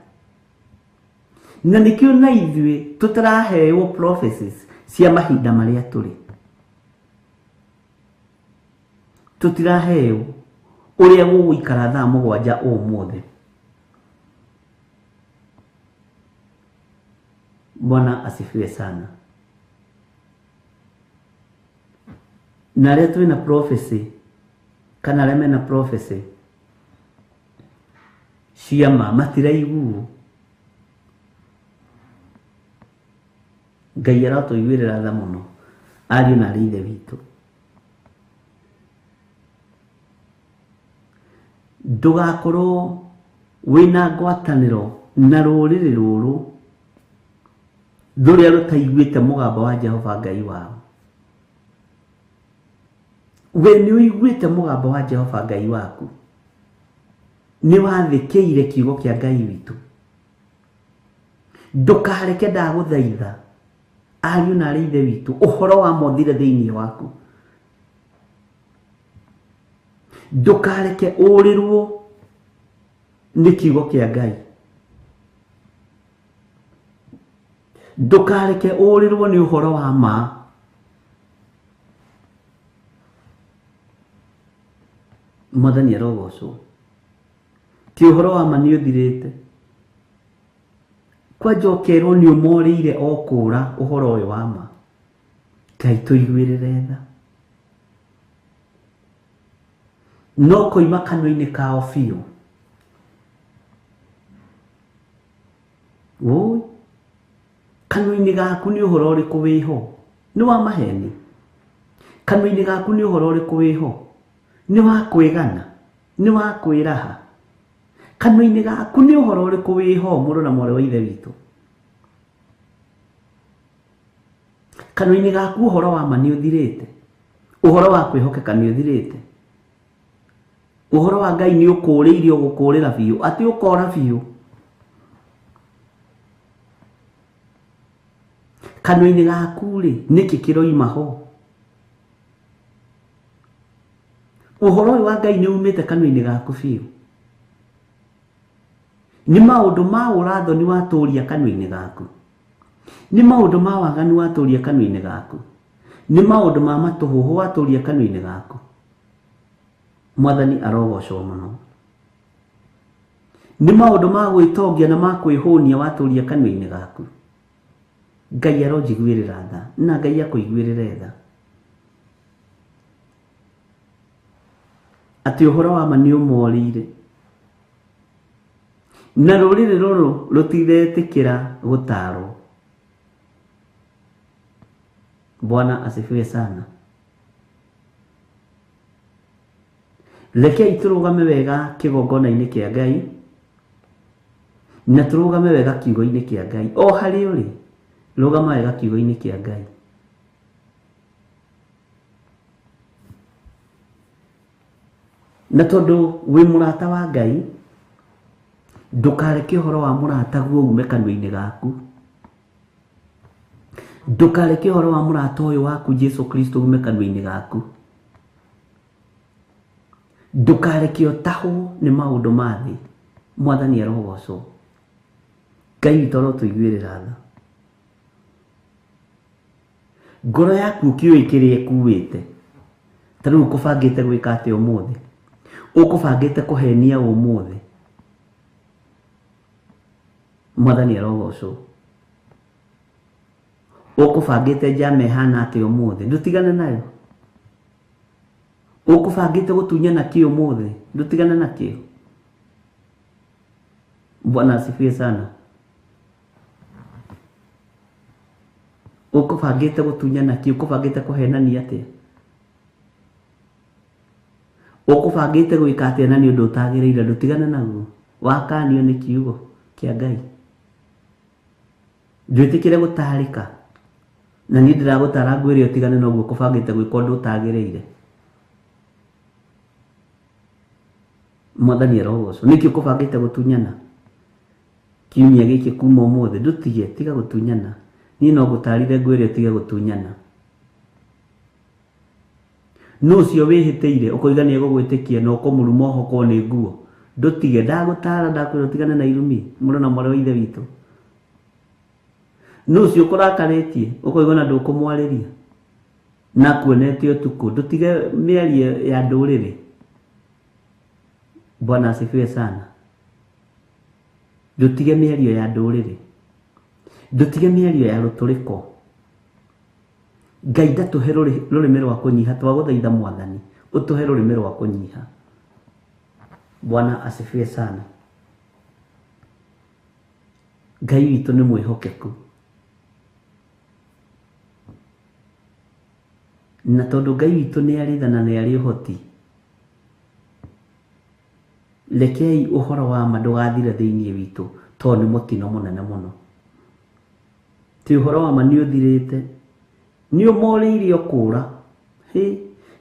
Na nĩkĩo na ithuĩ tũtaraheo prophecies cia mahinda marĩa tũrĩ. Tũtiraheo uria gũgũikara thaa mũgwanja ũmũthĩ. Bwana asifiwe sana. Na arĩa twĩna prophecy kana arĩa mena prophecy ciama matiraiguo, Ngai aratũiguĩrĩra tha mũno, ariũ na arĩ ithe witũ. Ndũgakorwo wĩna ngwatanĩro na rũrĩrĩ rũrũ rũrĩa rũtaiguĩte mũgambo wa Jehova Ngai wao. We nĩ ũiguĩte mũgambo wa Jehova Ngai waku, nĩ wathĩkĩire kiugo kĩa Ngai witũ. Ndũkareke ndagũthaitha ariũ na arĩ ithe witũ ũhoro wa mothire thĩinĩ waku. Ndũkareke ũrĩrwo nĩ kiugo kĩa Ngai. Ndũkareke ũrĩrwo nĩ ũhoro wa ma. Mwathani arogocwo. Ti ũhoro wa ma nĩ ũthirĩte. Kwanja ũkerwo nĩ ũmorĩire o kũũra ũhoro ũyũ wa ma. Ngai tũiguĩrĩre tha. No koima kanua-inĩ kao biũ. Wũi, kanua-inĩ gaku nĩ ũhoro ũrĩkũ wĩho? Nĩ wa maheni? Kanua-inĩ gaku nĩ ũhoro ũrĩkũ wĩho? Nĩ wa kwĩgana? Nĩ wa kwĩraha? Kanua-inĩ gaku nĩ ũhoro ũrĩkũ wĩho, mũrũ na mwarĩ wa ithe witũ? Kanua-inĩ gaku ũhoro wa ma nĩ ũthirĩte? Ũhoro wa kwĩhokeka nĩ ũthirĩte? Ũhoro wa Ngai nĩ ũkũũrĩire ũgũkũũrĩra biũ, atĩ ũkora biũ? Kanua-inĩ gaku rĩ, nĩkĩ kĩroima ho? Ũhoro ũyũ wa Ngai nĩ umĩte kanua-inĩ gaku biũ? Nĩ maũndũ ma ũrathoni watũũria kanua-inĩ gaku? Nĩ maũndũ ma waganu watũũria kanua-inĩ gaku? Nĩ maũndũ ma matũhũhũ watũũria kanua-inĩ gaku? Mwathani arogocwo mũno. Nĩ maũndũ ma gwĩtongia na ma kwĩhũnia watũũria kanua-inĩ gaku? Ngai aronjiguĩrĩra tha, na Ngai akũiguĩrĩre tha. Atĩ ũhoro wa ma nĩ ũmorĩire. Na rũrĩrĩ rũrũ rũtiretĩkĩra gũtaarwo. Bwana asifiwe sana. Rekei tũrũgame wega kĩgongona-inĩ kĩa Ngai, na tũrũgame wega kiugo-inĩ kĩa Ngai. O harĩ ũrĩ, rũgama wega kiugo-inĩ kĩa Ngai. Na tondũ wĩ mũrata wa Ngai, ndũkareke ũhoro wa mũrata guo ume kanua-inĩ gaku. Ndũkareke ũhoro wa mũrata ũyũ waku Jesu Kristo ume kanua-inĩ gaku. Ndũkareke ũtahwo nĩ maũndũ ma thĩ. Mwathani arogocwo. Ngai witũ arotũiguĩrĩra tha. Ngoro yaku ũkĩũĩ kĩrĩa ĩkuĩte. Ta rĩu ũkũbangĩte gwĩka atĩa ũmũthĩ? Ũkũbangĩte kũhenia ũmũthĩ? Mwathani arogocwo. Ũkũbangĩte njama ĩhana atĩa ũmũthĩ? Ndũtigane nayo. Ũkũbangĩte gũtunyana kĩ ũmũthĩ? Ndũtigane nakĩo. Bwana asifiwe sana. Ũkũbangĩte gũtunyana kĩ? Ũkũbangĩte kũhenania atĩa? Ũkũbangĩte gwĩka atĩa na nĩ ũndũ ũtagĩrĩire? Ndũtigane naguo. Wakanio nĩ kiugo kĩa Ngai. Ndwĩtĩkĩre gũtaarĩka. Na niĩ ndĩragũtaara ngwĩre ũtigane na ũguo ũkũbangĩte gwĩka ũndũ ũtagĩrĩire. Mwathani arogocwo. Nĩkĩ ũkũbangĩte gũtunyana? Kiumia gĩkĩ kuma ũmũthĩ ndũtige, tiga gũtunyana. Niĩ no ngũtaarire ngwĩre ũtige gũtunyana. No ũcio wĩhĩtĩire ũkoiga nĩ egũgwĩtĩkia na ũkũmũruma ũhokwo nĩ nguo. Ndũtige, ndagũtaara ndakwĩra ũtigane na irumi, mũrũ na mwarĩ wa ithe witũ. No ũcio ũkũrakarĩtie ũkoiga na ndũkũmwarĩria na kuonete ũtukũ. Ndũtige mĩario ya ndũrĩrĩ. Bwana asifiwe sana. Ndutige mĩario ya ndũrĩrĩ, ndutige mĩario ya rũtũrĩko. Ngai ndatũhe rũrĩmĩ rwa kũnyiha, twagũthaitha Mwathani ũtũhe rũrĩmĩ rwa kũnyiha. Bwana asifiwe sana. Ngai witũ nĩ mwĩhokeku, na tondũ Ngai witũ nĩ arĩ tha na nĩ arĩ ũhoti, rekei ũhoro wa ma ndũgathire thĩinĩ witũ, tondũ nĩ mũtino mũnene mũno. Ti ũhoro wa ma nĩ ũthirĩte, nĩ ũmorĩire ũkũra,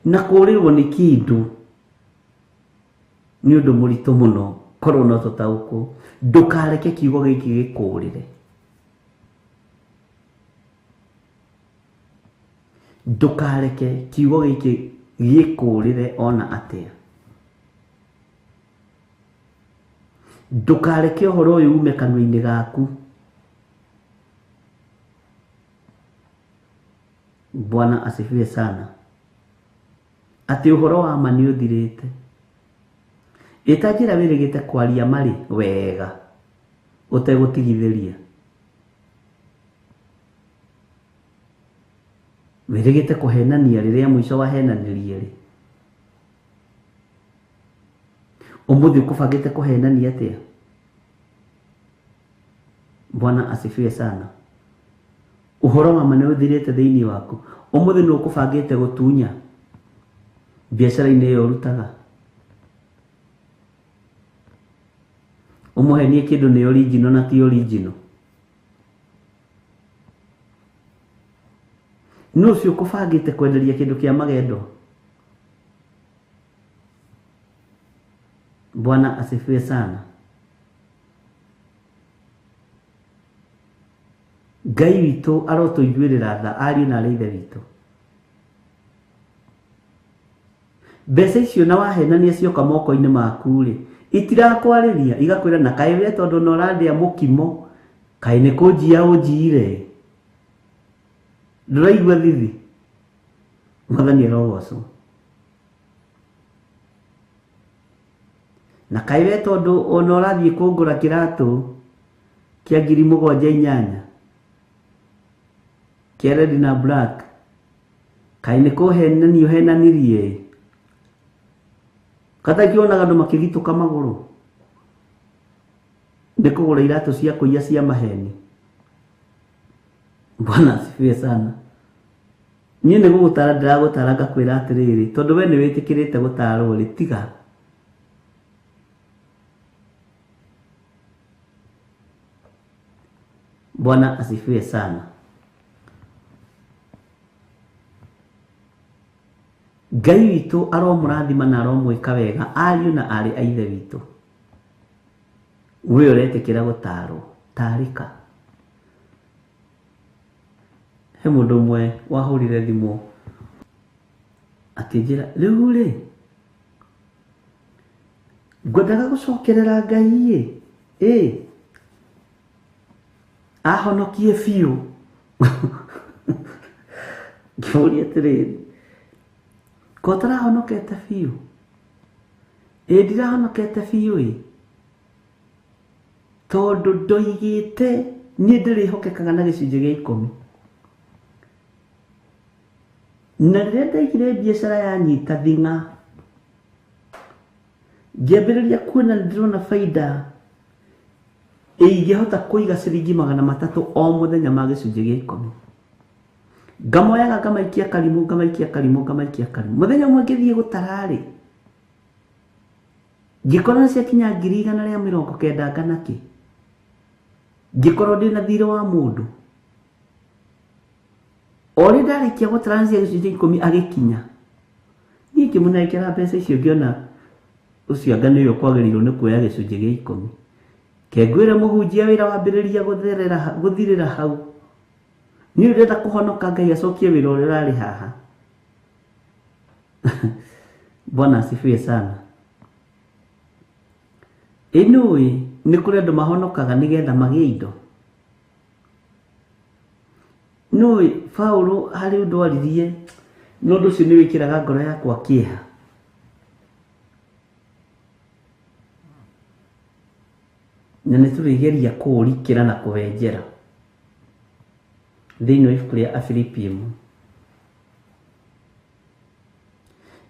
na kũũrĩrwo nĩ kĩndũ nĩ ũndũ mũritũ mũno. Korwo no tũtaũkwo, ndũkareke kiugo gĩkĩ gĩkũũrĩre, ndũkareke kiugo gĩkĩ gĩkũũrĩre ona atĩa. Ndũkareke ũhoro ũyũ ume kanua-inĩ gaku. Bwana asifiwe sana. Atĩ ũhoro wa ma nĩ ũthirĩte. Ĩtanjĩra wĩrĩgĩte kwaria marĩ wega ũtegũtigithĩria, wĩrĩgĩte kũhenania rĩrĩa mũico wahenanirie rĩ, ũmũthĩ ũkũbangĩte kũhenania atĩa? Bwana asifiwe sana. Ũhoro wa ma nĩ ũthirĩte thĩinĩ waku, ũmũthĩ nĩ ũkũbangĩte gũtunya biacara-inĩ ĩyo ũrutaga, ũmũhenie kĩndũ nĩ original na ti original. Nũ ũcio ũkũbangĩte kwenderia kĩndũ kĩa magendo? Bwana asifiwe sana. Ngai witũ arotũiguĩrĩra tha, ariũ na arĩ ithe witũ. Mbeca icio na wahenania cioka moko-inĩ maku rĩ, itirakwarĩria igakwĩra na kaĩ we tondũ no ũrandĩa mũkimo, kaĩ nĩ kũnjia ũnjiire, ndũraigua thithi? Mwathani arogocwo. Na kaĩ we tondũ ona ũrathiĩ kũngũra kĩratũ kĩa 7,800 kĩa red na black, kaĩ nĩ kũhenania ũhenanirie? Kata kĩonaga andũ makĩgitũka magũrũ nĩ kũgũra iratũ cia kũiya cia maheni. Bwana asifiwe sana. Niĩ nĩ gũgũtara ndĩragũtara ngakwĩra atĩrĩrĩ, tondũ we nĩ wĩtĩkĩrĩte gũtarwo rĩ, tiga. Bwana asifiwe sana. Ngai witũ aromũrathima na aromwĩka wega, ariũ na arĩ a ithe witũ. We ũretĩkĩra gũtarwo, tarĩka. He mũndũ ũmwe wahũrire thimũ akĩnjĩra, rĩu rĩ, ngwendaga gũcokerera Ngai ahonokie biũ. Ngĩmũria atĩrĩrĩ, ko ũtarahonokete biũ? Ndirahonokete biũ tondũ ndoigĩte niĩ ndĩrĩhokekaga na gĩcunjĩ gĩa 10. Na rĩrĩa ndaigire biacara yanyita thing'a, ngĩambĩrĩria kuona ndĩrona baida ingĩhota kũiga ciringi 300 o mũthenya ma gĩcunjĩ gĩa 10. Ngamoyaga ngamaikia karimũ, ngamaikia karimũ, ngamaikia karimũ. Mũthenya ũmwe ngĩthiĩ gũtararĩ, ngĩkora ciakinya 190 nganakĩ, ngĩkorwo ndĩna thirĩ wa mũndũ. Ori ndarĩkia gũtaransia gĩcunjĩ 10 agĩkinya, niĩ ngĩmũnengera mbeca icio, ngĩona ũcio anga nĩwe kwagĩrĩirwo nĩ kuoya gĩcunjĩ gĩa 10. Kengwĩra mũhunjia wĩra wambĩrĩria gũthirĩra hau. Niĩ ndĩrenda kũhonoka, Ngai acokie wĩra ũrĩa ũrarĩ haha. Bwana asifiwe sana. Nĩ kũrĩ andũ mahonokaga nĩgetha magĩe indo. Paulo harĩ ũndũ aririe, no ũndũ ũcio nĩ wĩkĩraga ngoro yakwa kĩeha. na nĩtũrĩgeria kũũrikĩra na kũwenjera thĩinĩ wa ibuku rĩa Afilipimu.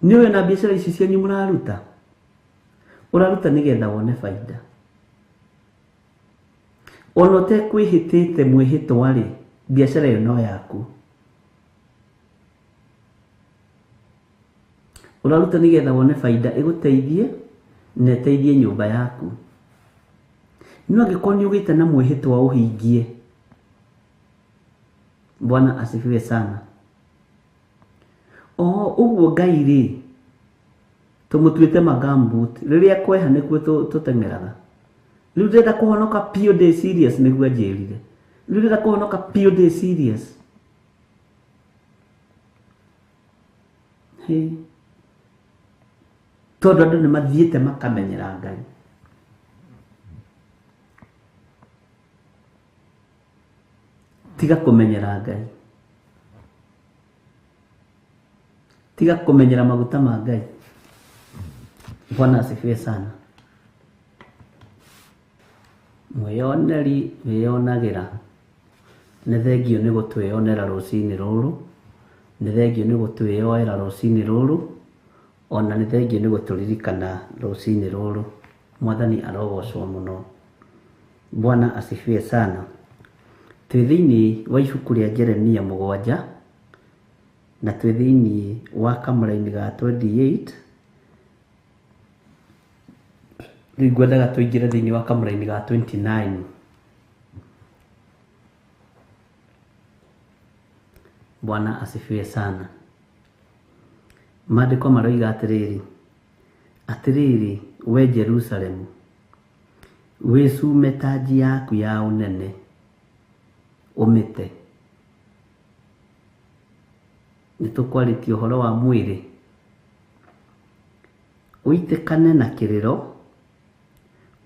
Nĩũĩ na biacara ici cianyu mũraruta, ũraruta nĩgetha wone baida. Ona ũtekwĩhĩtĩte mwĩhĩtwa rĩ, biacara ĩyo no yaku. Ũraruta nĩgetha wone baida ĩgũteithie na ĩteithie nyũmba yaku. No angĩkorwo nĩũgĩte na mwĩhĩtwa ũhingie, Bwana asifiwe sana. Ũguo Ngai rĩ, tũmũtuĩte magambut, rĩrĩa kweha nĩkuo tũteng'eraga. Rĩu ndĩrenda kũhonoka pure day serious nĩguo anjĩrire. Rĩu ndĩrenda kũhonoka pure day serious. Tondũ andũ nĩmathiĩte makamenyera Ngai. Tiga kũmenyera Ngai. Tiga kũmenyera maguta ma Ngai. Bwana asifiwe sana. Mwĩyoneri wĩyonagĩra. Nĩ thengio nĩ gũtwĩyonera rũcinĩ rũrũ. Nĩ thengio nĩ gũtwĩyoera rũcinĩ rũrũ. Ona nĩ thengio nĩ gũtũririkana rũcinĩ rũrũ. Mwathani arogocwo mũno. Bwana asifiwe sana. Twĩ thĩinĩ wa ibuku rĩa Jeremia 7 na twĩ thĩinĩ wa kamũra-inĩ ga 28. Rĩu ngwendaga tũingĩre thĩinĩ wa kamũra-inĩ ga 29. Bwana asifiwe sana. Maandĩko maroiga atĩrĩrĩ, we Jerusalemu, wĩcume tanji yaku ya ũnene, ũmĩte. Nĩtũkwarĩtie ũhoro wa mwĩrĩ. Ũitĩkane na kĩrĩro,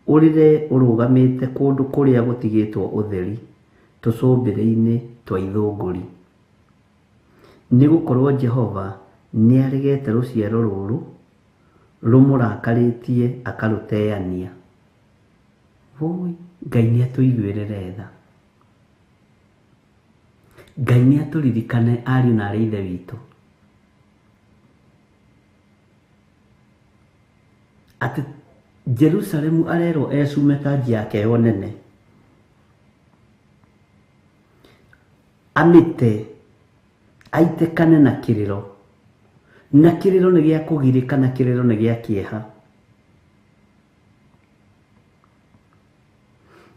ũrĩre ũrũgamĩte kũndũ kũrĩa gũtigĩtwo ũtheri, tũcũmbĩrĩ-inĩ twa ithũngũri. Nĩgũkorwo Jehova nĩaregete rũciaro rũrũ, rũmũrakarĩtie akarũteania. Ngai nĩatũiguĩrĩre tha. Ngai nĩatũririkane ariũ na aarĩ a Ithe witũ. Atĩ Jerusalemu arerwo ecume tanji yake yo nene, amĩte, aitĩkane na kĩrĩro. Na kĩrĩro nĩ gĩa kũgirĩka, na kĩrĩro nĩ gĩa kĩeha.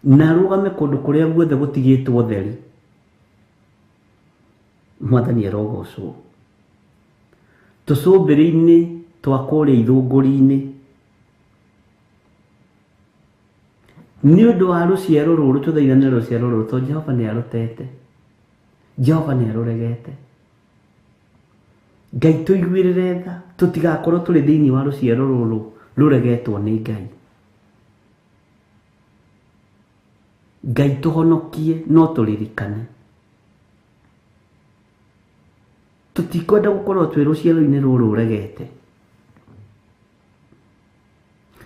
Na arũgame kũndũ kũrĩa guothe gũtigĩtwo ũtheri. Mwathani arogocwo. Tũcũmbĩrĩ-inĩ twa kũrĩa ithũngũri-inĩ. Nĩ ũndũ wa rũciaro rũrũ, tũthaithane rũciaro rũrũ, tondũ Jehova nĩarũtete. Jehova nĩarũregete. Ngai tũiguĩrĩre tha, tũtigakorwo tũrĩ thĩinĩ wa rũciaro rũrũ rũregetwo nĩ Ngai. Ngai tũhonokie, no tũririkane. Tũtikwenda gũkorwo twĩ rũciaro-inĩ rũrũ rũregete.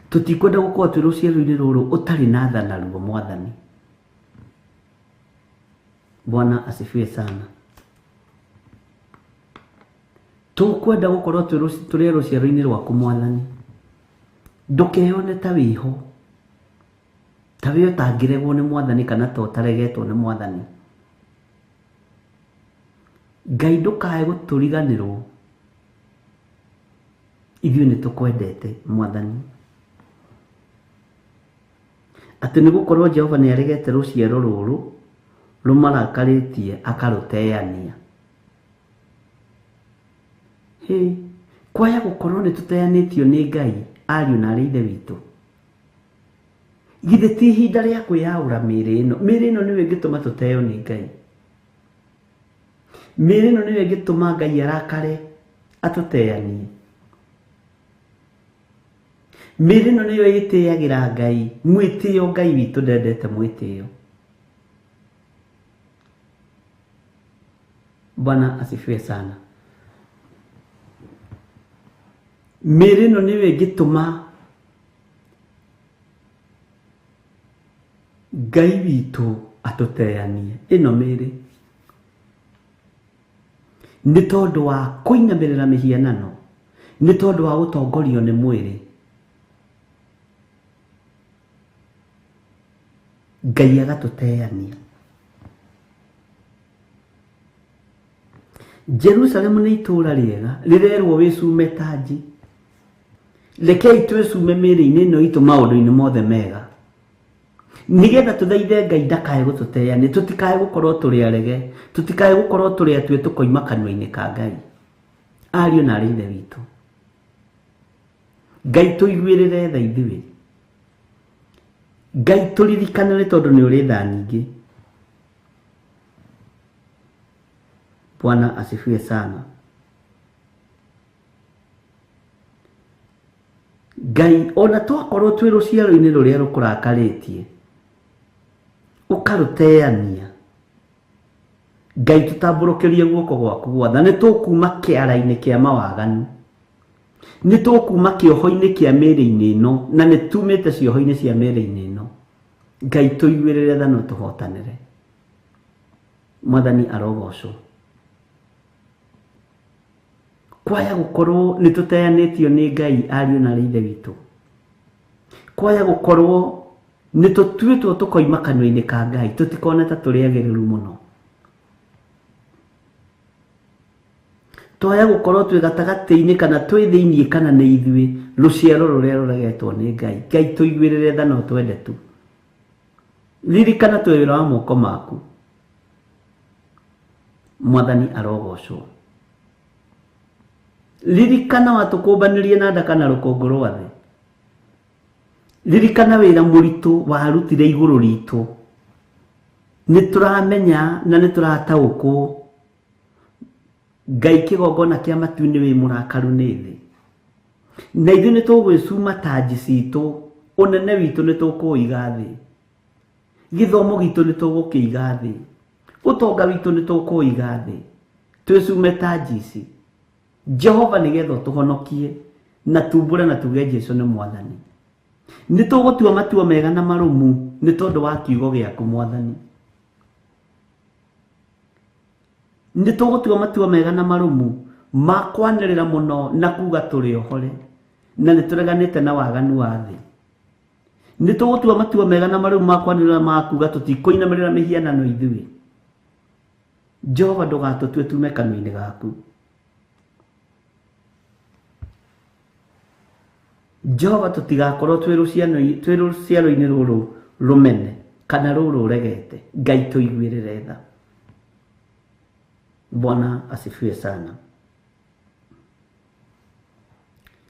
Tũtikwenda gũkorwo twĩ rũciaro-inĩ rũrũ ũtarĩ na tha naruo Mwathani. Bwana asifiwe sana. Tũkwenda gũkorwo tũrĩ rũciaro-inĩ rwaku Mwathani. Ndũkeyone ta wĩho, ta wĩ ũtangĩregwo nĩ Mwathani kana ta ũtaregetwo nĩ Mwathani. Ngai ndũkae gũtũriganĩrwo. Ithuĩ nĩtũkwendete Mwathani. Atĩ nĩgũkorwo Jehova nĩaregete rũciaro rũrũ, rũmarakarĩtie akarũteania. Kwaya gũkorwo nĩtũteanĩtio nĩ Ngai, ariũ na aarĩ a Ithe witũ. Githĩ ti ihinda rĩa kwĩyaũra mĩĩrĩ ĩno? Mĩĩrĩ ĩno nĩyo ĩngĩtũma tũteo nĩ Ngai. Mĩĩrĩ ĩno nĩyo ĩngĩtũma Ngai arakare atũteanie. Mĩĩrĩ ĩno nĩyo ĩtĩagĩra Ngai. Mwĩtĩo Ngai witũ ndendete mwĩtĩo. Bwana asifiwe sana. Mĩĩrĩ ĩno nĩyo ĩngĩtũma Ngai witũ atũteanie. Ĩno mĩrĩ nĩ tondũ wa kũinamĩrĩra mĩhianano, nĩ tondũ wa gũtongorio nĩ mwĩrĩ, Ngai agatũteania. Jerusalemu nĩ itũũra rĩega rĩrerwo wĩcume tanji. Rekei twĩcume mĩrĩ-inĩ ĩno itũ maũndũ-inĩ mothe mega, nigetha tũthaithe Ngai ndakae gũtũteania, tũtikae gũkorwo tũrĩ arege, tũtikae gũkorwo tũrĩ atue tũkoima kanua-inĩ ka Ngai. Ariũ na aarĩ a Ithe witũ, Ngai tũiguĩrĩre tha ithuĩ, Ngai tũririkanĩre tondũ nĩ ũrĩ tha nyingĩ. Bwana asifiwe sana. Ngai ona twakorwo twĩ rũciaro-inĩ rũrĩa rũkũrakarĩtie, ũkarũteania, Ngai tũtambũrũkĩrie guoko gwaku gwa tha. Nĩ tũkuma kĩara-inĩ kĩa mawaganu, nĩ tũkuma kĩoho-inĩ kĩa mĩrĩ-inĩ ĩno, na nĩ tumĩte cioho-inĩ cia mĩrĩ-inĩ ĩno. Ngai tũiguĩrĩre tha na tũhotanĩre. Mwathani arogocwo. Kwaya gũkorwo nĩ tũteanĩtio nĩ Ngai, ariũ na aarĩ a Ithe witũ. Kwaya gũkorwo nĩ tũtuĩtwo tũkoima kanua-inĩ ka Ngai, tũtikone ta tũrĩ agĩrĩru mũno. Twaya gũkorwo twĩ gatagatĩ-inĩ kana twĩ thĩiniĩ kana nĩ ithuĩ rũciaro rũrĩa rũregetwo nĩ Ngai. Ngai tũiguĩrĩre tha na ũtwende tu. Ririkana twĩ wĩra wa moko maku. Mwathani arogocwo. Ririkana watũkũmbanĩrie na nda kana rũkũngũ rwa thĩ. Ririkana wĩra mũritũ warutire igũrũ ritũ. Nĩ tũramenya na nĩ tũrataũkwo Ngai kĩgongona kĩa matu-inĩ wĩ mũrakaru nĩ thĩ. Na ithuĩ nĩ tũgwĩcuma tanji citũ, ũnene witũ nĩ tũkũiga thĩ, gĩthomo gitũ nĩ tũgũkĩiga thĩ, ũtonga witũ nĩ tũkũiga thĩ, twĩcume tanji ici. Jehova nĩgetha ũtũhonokie na tumbũre na tuge Jesũ nĩ Mwathani. Nĩ tũgũtua matua mega na marũmu nĩ tondũ wa kiugo gĩaku Mwathani. Nĩ tũgũtua matua mega na marũmu ma kwanĩrĩra mũno na kuga tũrĩ ohore na nĩ tũreganĩte na waganu wa thĩ. Nĩ tũgũtua matua mega na marũmu ma kwanĩrĩra ma kuga tũtikũinamĩrĩra mĩhianano ithuĩ. Jehova ndũgatũtue tume kanua-inĩ gaku. Jehova tũtigakorwo twĩ rũciaro-inĩ rũrũ rũmene kana rũrũ regete. Ngai tũiguĩrĩre tha. Bwana asifiwe sana.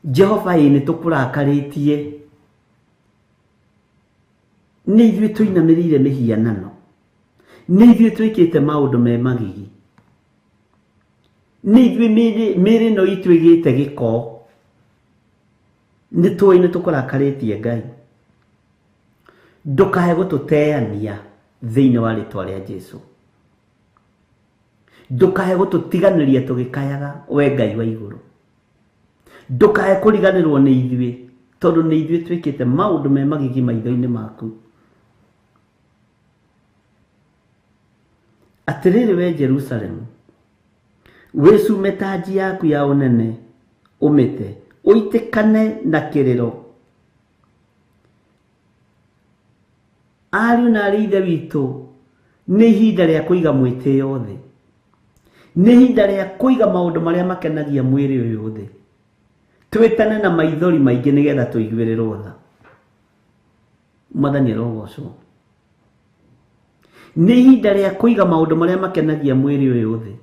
Jehova nĩ tũkũrakarĩtie, nĩ ithuĩ tũinamĩrĩire mĩhianano, nĩ ithuĩ twĩkĩte maũndũ me magigi, nĩ ithuĩ mĩrĩ ĩno itũ ĩgĩte gĩko. Nĩ tũĩ nĩ tũkũrakarĩtie Ngai. Ndũkae gũtũteania thĩinĩ wa rĩtwa rĩa Jesũ. Ndũkae gũtũtiganĩria tũgĩkayaga we Ngai wa igũrũ. Ndũkae kũriganĩrwo nĩ ithuĩ tondũ nĩ ithuĩ twĩkĩte maũndũ me magigi maitho-inĩ maku. Atĩrĩrĩ we Jerusalemu, wĩcume tanji yaku ya ũnene, ũmĩte ũitĩkane na kĩrĩro. Ariũ na aarĩ a Ithe witũ, nĩ ihinda rĩa kũiga mwĩtĩo thĩ. Nĩ ihinda rĩa kũiga maũndũ marĩa makenagia mwĩrĩ ũyũ thĩ. Twĩtane na maithori maingĩ nĩgetha tũiguĩrĩrwo tha. Mwathani arogocwo. Nĩ ihinda rĩa kũiga maũndũ marĩa makenagia mwĩrĩ ũyũ thĩ.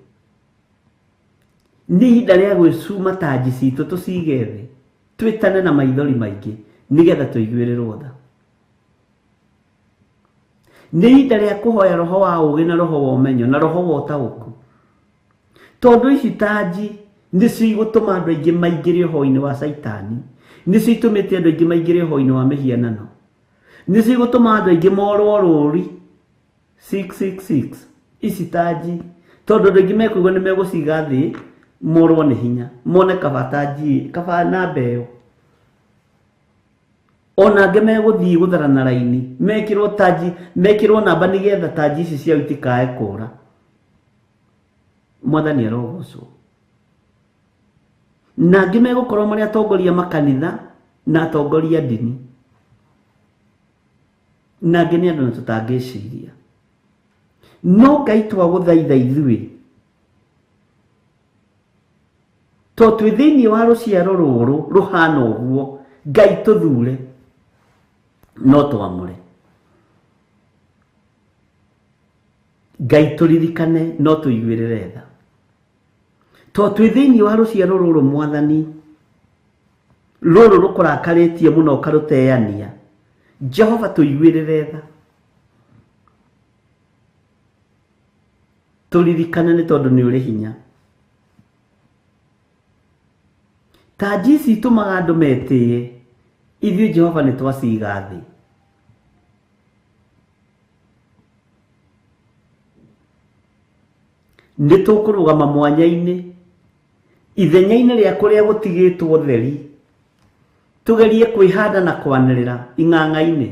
Nĩ ihinda rĩa gwĩcuma tanji citũ tũcige thĩ, twĩtane na maithori maingĩ nĩgetha tũiguĩrĩrwo tha. Nĩ ihinda rĩa kũhoya roho wa ũũgĩ na roho wa ũmenyo na roho wa ũtaũku. Tondũ ici tanji nĩcio igũtũma andũ aingĩ maingĩre ũhoro-inĩ wa Saitani, nĩcio itũmĩte andũ aingĩ maingĩre ũhoro-inĩ wa mĩhianano, nĩcio igũtũma andũ aingĩ morwo rũũri 666 ici tanji, tondũ andũ aingĩ mekũigua nĩ megũciga thĩ morwo nĩ hinya, mone kaba tanji kaba namba ĩyo. ona angĩ megũthiĩ gũtharana raini mekĩrwo taji, mekĩrwo namba nĩgetha taji ici ciao itikae kũra. Mwathani arogocwo. Na angĩ megũkorwo marĩ atongoria makanitha na atongoria ndini, na angĩ nĩ andũ na tũtangĩciria. No Ngai twagũthaitha ithuĩ, to twĩ thĩinĩ wa rũciaro rũrũ rũhana ũguo, Ngai tũthure no twamũre. Ngai tũririkane no tũiguĩrĩre tha. To twĩ thĩinĩ wa rũciaro rũrũ Mwathani, rũrũ rũkũrakarĩtie mũno ũkarũteania, Jehova tũiguĩrĩre tha. Tũririkane nĩ tondũ nĩ ũrĩ hinya. Taji ici itũmaga andũ metĩye, ithuĩ Jehova nĩ twaciga thĩ. Nĩ tũkũrũgama mwanya-inĩ, ithenya-inĩ rĩa kũrĩa gũtigĩtwo theri, tũgerie kwĩhanda na kwanĩrĩra ing'ang'a-inĩ,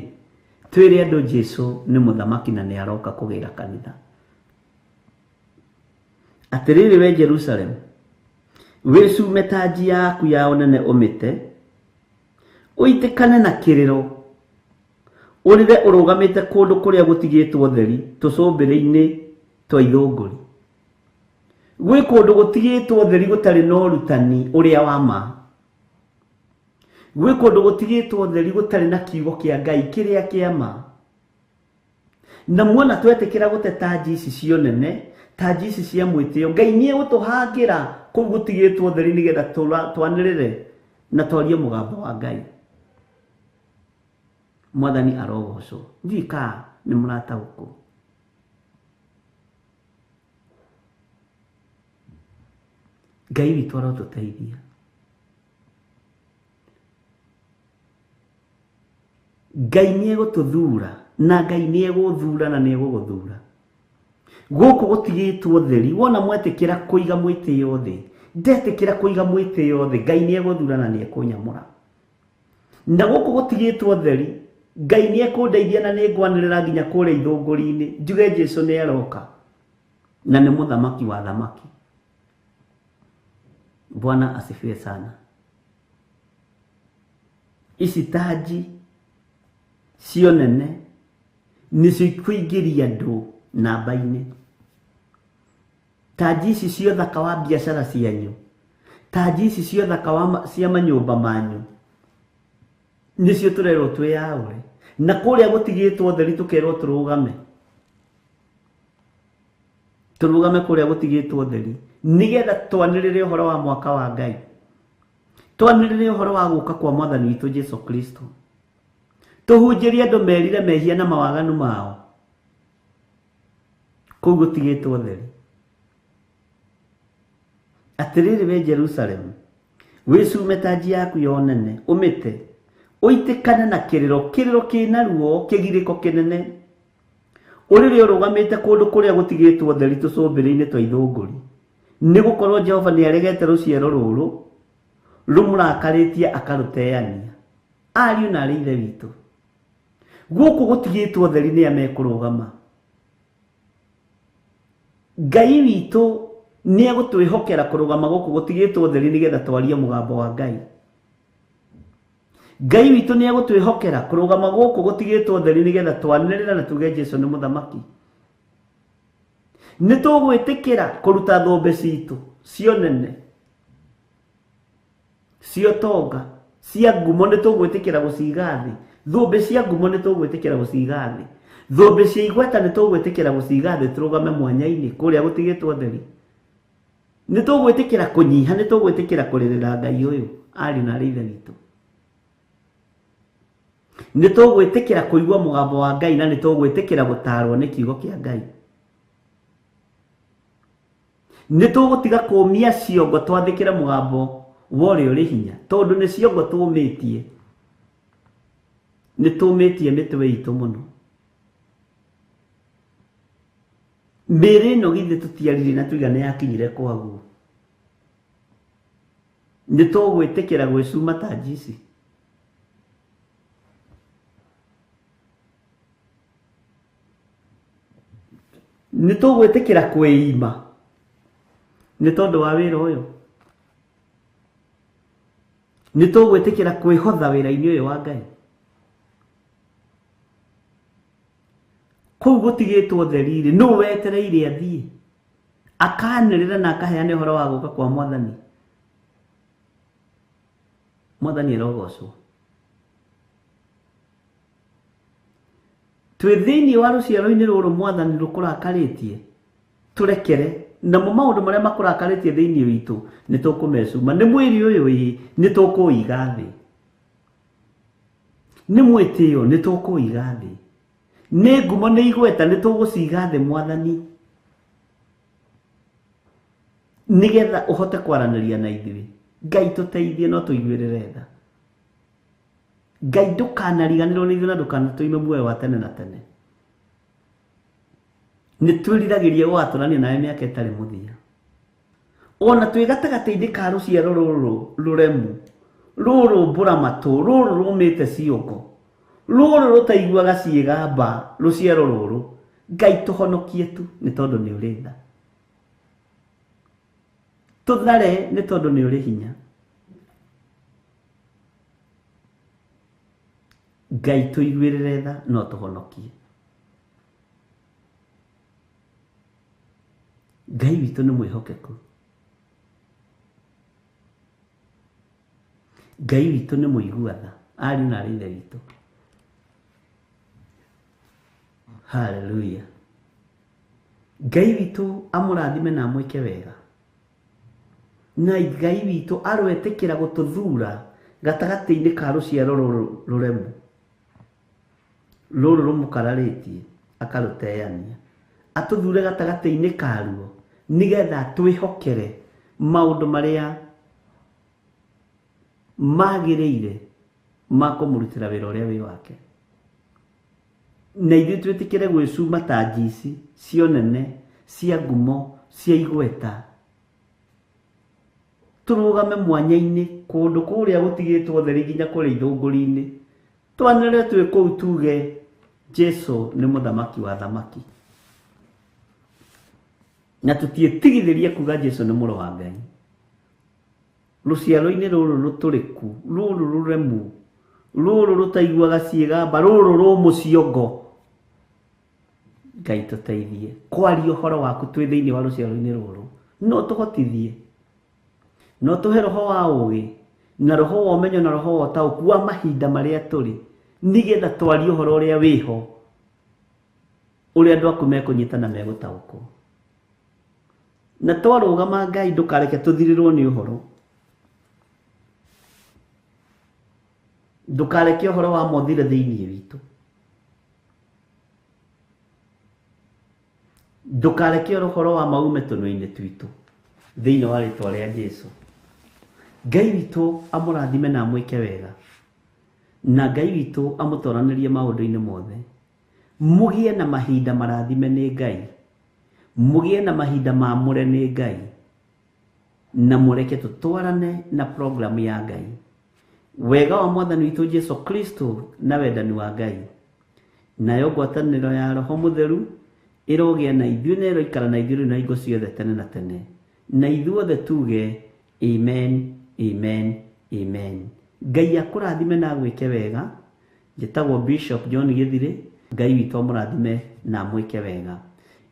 twĩre andũ Jesũ nĩ mũthamaki na nĩ aroka kũgĩra kanitha. Atĩrĩrĩ we Jerusalemu, wĩcume taji yaku ya ũnene ũmĩte, ũitĩkane na kĩrĩro, ũrĩre ũrũgamĩte kũndũ kũrĩa gũtigĩtwo theri, tũcũmbĩrĩ-inĩ twa ithũngũri. Gwĩ kũndũ gũtigĩtwo theri gũtarĩ na ũrutani ũrĩa wa ma. Gwĩ kũndũ gũtigĩtwo theri gũtarĩ na kiugo kĩa Ngai kĩrĩa kĩa ma. Na muona twetĩkĩra gũte taji ici cionene, taji ici cia mwĩtĩo, Ngai nĩ egũtũhangĩra kũu gũtigĩtwo theri nĩgetha twanĩrĩre na twarie mũgambo wa Ngai. Mwathani arogocwo. Ndiũĩ kana nĩ mũrataũkwo. Ngai witũ arotũteithia. Ngai nĩ egũtũthura, na Ngai nĩ egũthura na nĩ egũgũthura. Gũkũ gũtigĩtwo theri, wona mwetĩkĩra kũiga mwĩtĩo thĩ, ndetĩkĩra kũiga mwĩtĩo thĩ, Ngai nĩ egũthura na nĩ ekũnyamũra. Na gũkũ gũtigĩtwo theri, Ngai nĩ ekũndeithia na nĩ ngwanĩrĩra nginya kũrĩa ithũngũri-inĩ, njuge Jesũ nĩ aroka na nĩ mũthamaki wa thamaki. Bwana asifiwe sana. Ici taji cio nene nĩcio ikũingĩria andũ namba-inĩ. Taji ici cio thaka wa biacara cianyu, taji ici cio thaka cia manyũmba manyu, nĩcio tũrerwo twĩyaũre. Na kũrĩa gũtigĩtwo theri tũkerwo tũrũgame. Tũrũgame kũrĩa gũtigĩtwo theri, nĩgetha twanĩrĩre ũhoro wa mwaka wa Ngai. Twanĩrĩre ũhoro wa gũka kwa Mwathani witũ Jesũ Kristo. Tũhunjĩrie andũ merire mehia na mawaganu mao kũu gũtigĩtwo theri. Atĩrĩrĩ we Jerusalemu, wĩcume taji yaku ya ũnene ũmĩte, ũitĩkane na kĩrĩro, kĩrĩro kĩna ruo, kĩgirĩko kĩnene, ũrĩrĩ ũrũgamĩte kũndũ kũrĩa gũtigĩtwo theri, tũcũmbĩrĩ-inĩ twa ithũngũri. Nĩ gũkorwo Jehova nĩ aregete rũciaro rũrũ, rũmũrakarĩtie akarũteania. Ariũ na arĩ ithe witũ, gũkũ gũtigĩtwo theri nĩ amekũrũgama. Ngai witũ nĩ egũtwĩhokera kũrũgama gũkũ gũtigĩtwo theri nĩgetha twarie mũgambo wa Ngai. Ngai witũ nĩ egũtwĩhokera kũrũgama gũkũ gũtigĩtwo theri nĩgetha twanĩrĩre na tuge Jesũ nĩ mũthamaki. Nĩ tũgwĩtĩkĩra kũruta thũmbĩ citũ cio nene, cio tonga, cia ngumo nĩ tũgwĩtĩkĩra gũciga thĩ. Thũmbĩ cia ngumo nĩ tũgwĩtĩkĩra gũciga thĩ. Thũmbĩ cia igweta nĩ tũgwĩtĩkĩra gũciga thĩ, tũrũgame mwanya-inĩ kũrĩa gũtigĩtwo theri. Nĩ tũgwĩtĩkĩra kũnyiha, nĩ tũgwĩtĩkĩra kũrĩrĩra Ngai ũyũ, ariũ na arĩ ithe witũ. Nĩ tũgwĩtĩkĩra kũigua mũgambo wa Ngai na nĩ tũgwĩtĩkĩra gũtaarwo nĩ kiugo kĩa Ngai. Nĩ tũgũtiga kũũmia ciongo twathĩkĩre mũgambo wa ũrĩa ũrĩ hinya, tondũ nĩ ciongo tũũmĩtie. Nĩ tũũmĩtie mĩtwe itũ mũno. Mĩĩrĩ ĩno githĩ tũtiarire na tuiga nĩ yakinyire kwaguo. Nĩ tũgwĩtĩkĩra gwĩcuma taji ici. nĩ tũgwĩtĩkĩra kwĩima nĩ tondũ wa wĩra ũyũ, nĩ tũgwĩtĩkĩra kwĩhotha wĩra-inĩ ũyũ wa Ngai. Kũu gũtigĩtwo theri-rĩ, nũũ wetereire athiĩ akanĩrĩra na akaheane ũhoro wa gũka kwa Mwathani? Mwathani arogocwo. Twĩ thĩinĩ wa rũciaro-inĩ rũrũ Mwathani rũkũrakarĩtie, tũrekere namo maũndũ marĩa makũrakarĩtie thĩinĩ witũ nĩ tũkũmecuma. Nĩ mwĩrĩ ũyũ nĩ tũkũũiga thĩ, nĩ mwĩtĩo nĩ tũkũũiga thĩ, nĩ ngumo nĩ igweta nĩ tũgũciiga thĩ Mwathani, nĩgetha ũhote kwaranĩria na ithuĩ. Ngai tũteithie, no tũiguĩrĩre tha. Ngai ndũkanariganĩrwo nĩ ithuĩ na ndũkanatũime muoyo wa tene na tene. Nĩ twĩriragĩria gũgatũrania nawe mĩaka ĩtarĩ mũthia. Ona twĩ gatagatĩ-inĩ ka rũciaro rũrũ rũremu, rũrũ mbũramatũ, rũrũ rũmĩte ciongo, rũrũ rũtaiguaga ciĩgamba, rũciaro rũrũ, Ngai tũhonokie tu nĩ tondũ nĩ ũrĩ tha. Tũthare nĩ tondũ nĩ ũrĩ hinya. Ngai tũiguĩrĩre tha, no tũhonokie. Ngai witũ nĩ mwĩhokeku. Ngai witũ nĩ mũigua tha, ariũ na ithe witũ. Haleluya. Ngai witũ amũrathime na amwĩke wega. Na Ngai witũ arwetĩkĩra gũtũthura gatagatĩ-inĩ ka rũciaro rũremu, rũrũ rũmũkararĩtie, akarũteania, atũthure gatagatĩ-inĩ karuo, nĩgetha twĩhokere maũndũ marĩa magĩrĩire ma kũmũrutĩra wĩra ũrĩa wĩ wake. Na ithuĩ twĩtĩkĩre gwĩcuma ta njici cionene cia ngumo cia igweta, tũrũgame mwanya-inĩ kũndũ kũrĩa gũtigĩtwo theri nginya kũrĩa ithũngũri-inĩ, twanĩrĩre twĩ kũu tuge Jesũ nĩ mũthamaki wa thamaki, na tũtiĩtigithĩrie kuga Jesũ nĩ mũrũ wa Ngai. Rũciaro-inĩ rũrũ rũtũrĩku, rũrũ rũremu, rũrũ rũtaiguaga ciĩgamba, rũrũ rũmũ ciongo, Ngai tũteithie kwaria ũhoro waku twĩ thĩinĩ wa rũciaro-inĩ rũrũ. No tũhotithie, no tũhe roho wa ũũgĩ na roho wa ũmenyo na roho wa ũtaũku wa mahinda marĩa tũrĩ, nĩgetha twarie ũhoro ũrĩa wĩho, ũrĩa andũ aku mekũnyitana megũtaũkwo. Na twarũgama Ngai, ndũkareke tũthirĩrwo nĩ ũhoro, ndũkareke ũhoro wa mothire thĩinĩ witũ, ndũkareke ũhoro wa maume tũnua-inĩ twitũ, thĩinĩ wa rĩtwa rĩa Jesũ. Ngai witũ amũrathime na amwĩke wega, na Ngai witũ amũtwaranĩrie maũndũ-inĩ mothe. Mũgĩe na mahinda marathime nĩ Ngai, mũgĩe na mahinda maamũre nĩ Ngai, na mũreke tũtwarane na program ya Ngai. Wega wa Mwathani witũ Jesũ Kristo na wendani wa Ngai, nayo ngwatanĩro ya Roho Mũtheru ĩrogĩa na ithuĩ na ĩroikara na ithuĩ na hingo ciothe tene na tene. Na ithuothe tuge amen, amen, amen. Ngai akũrathime na gwĩke wega. Njĩtagwo Bishop John Gĩthirĩ. Ngai witũ amũrathime na amwĩke wega.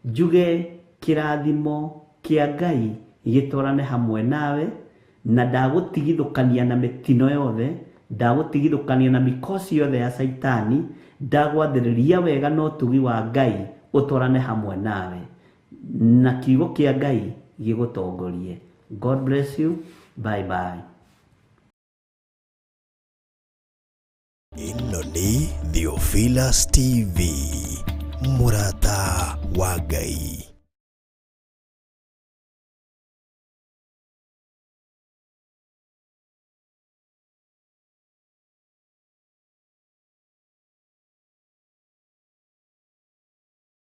Njuge kĩrathimo kĩa Ngai gĩtwarane hamwe nawe, na ndagũtigithũkania na mĩtino yothe, ndagũtigithũkania na mĩkosi yothe ya Saitani, ndagwathĩrĩria wega na ũtugi wa Ngai ũtwarane hamwe nawe, na kiugo kĩa Ngai gĩgũtongorie. God bless you. Bye bye. Ĩno nĩ Theophilus TV, mũrata wa Ngai.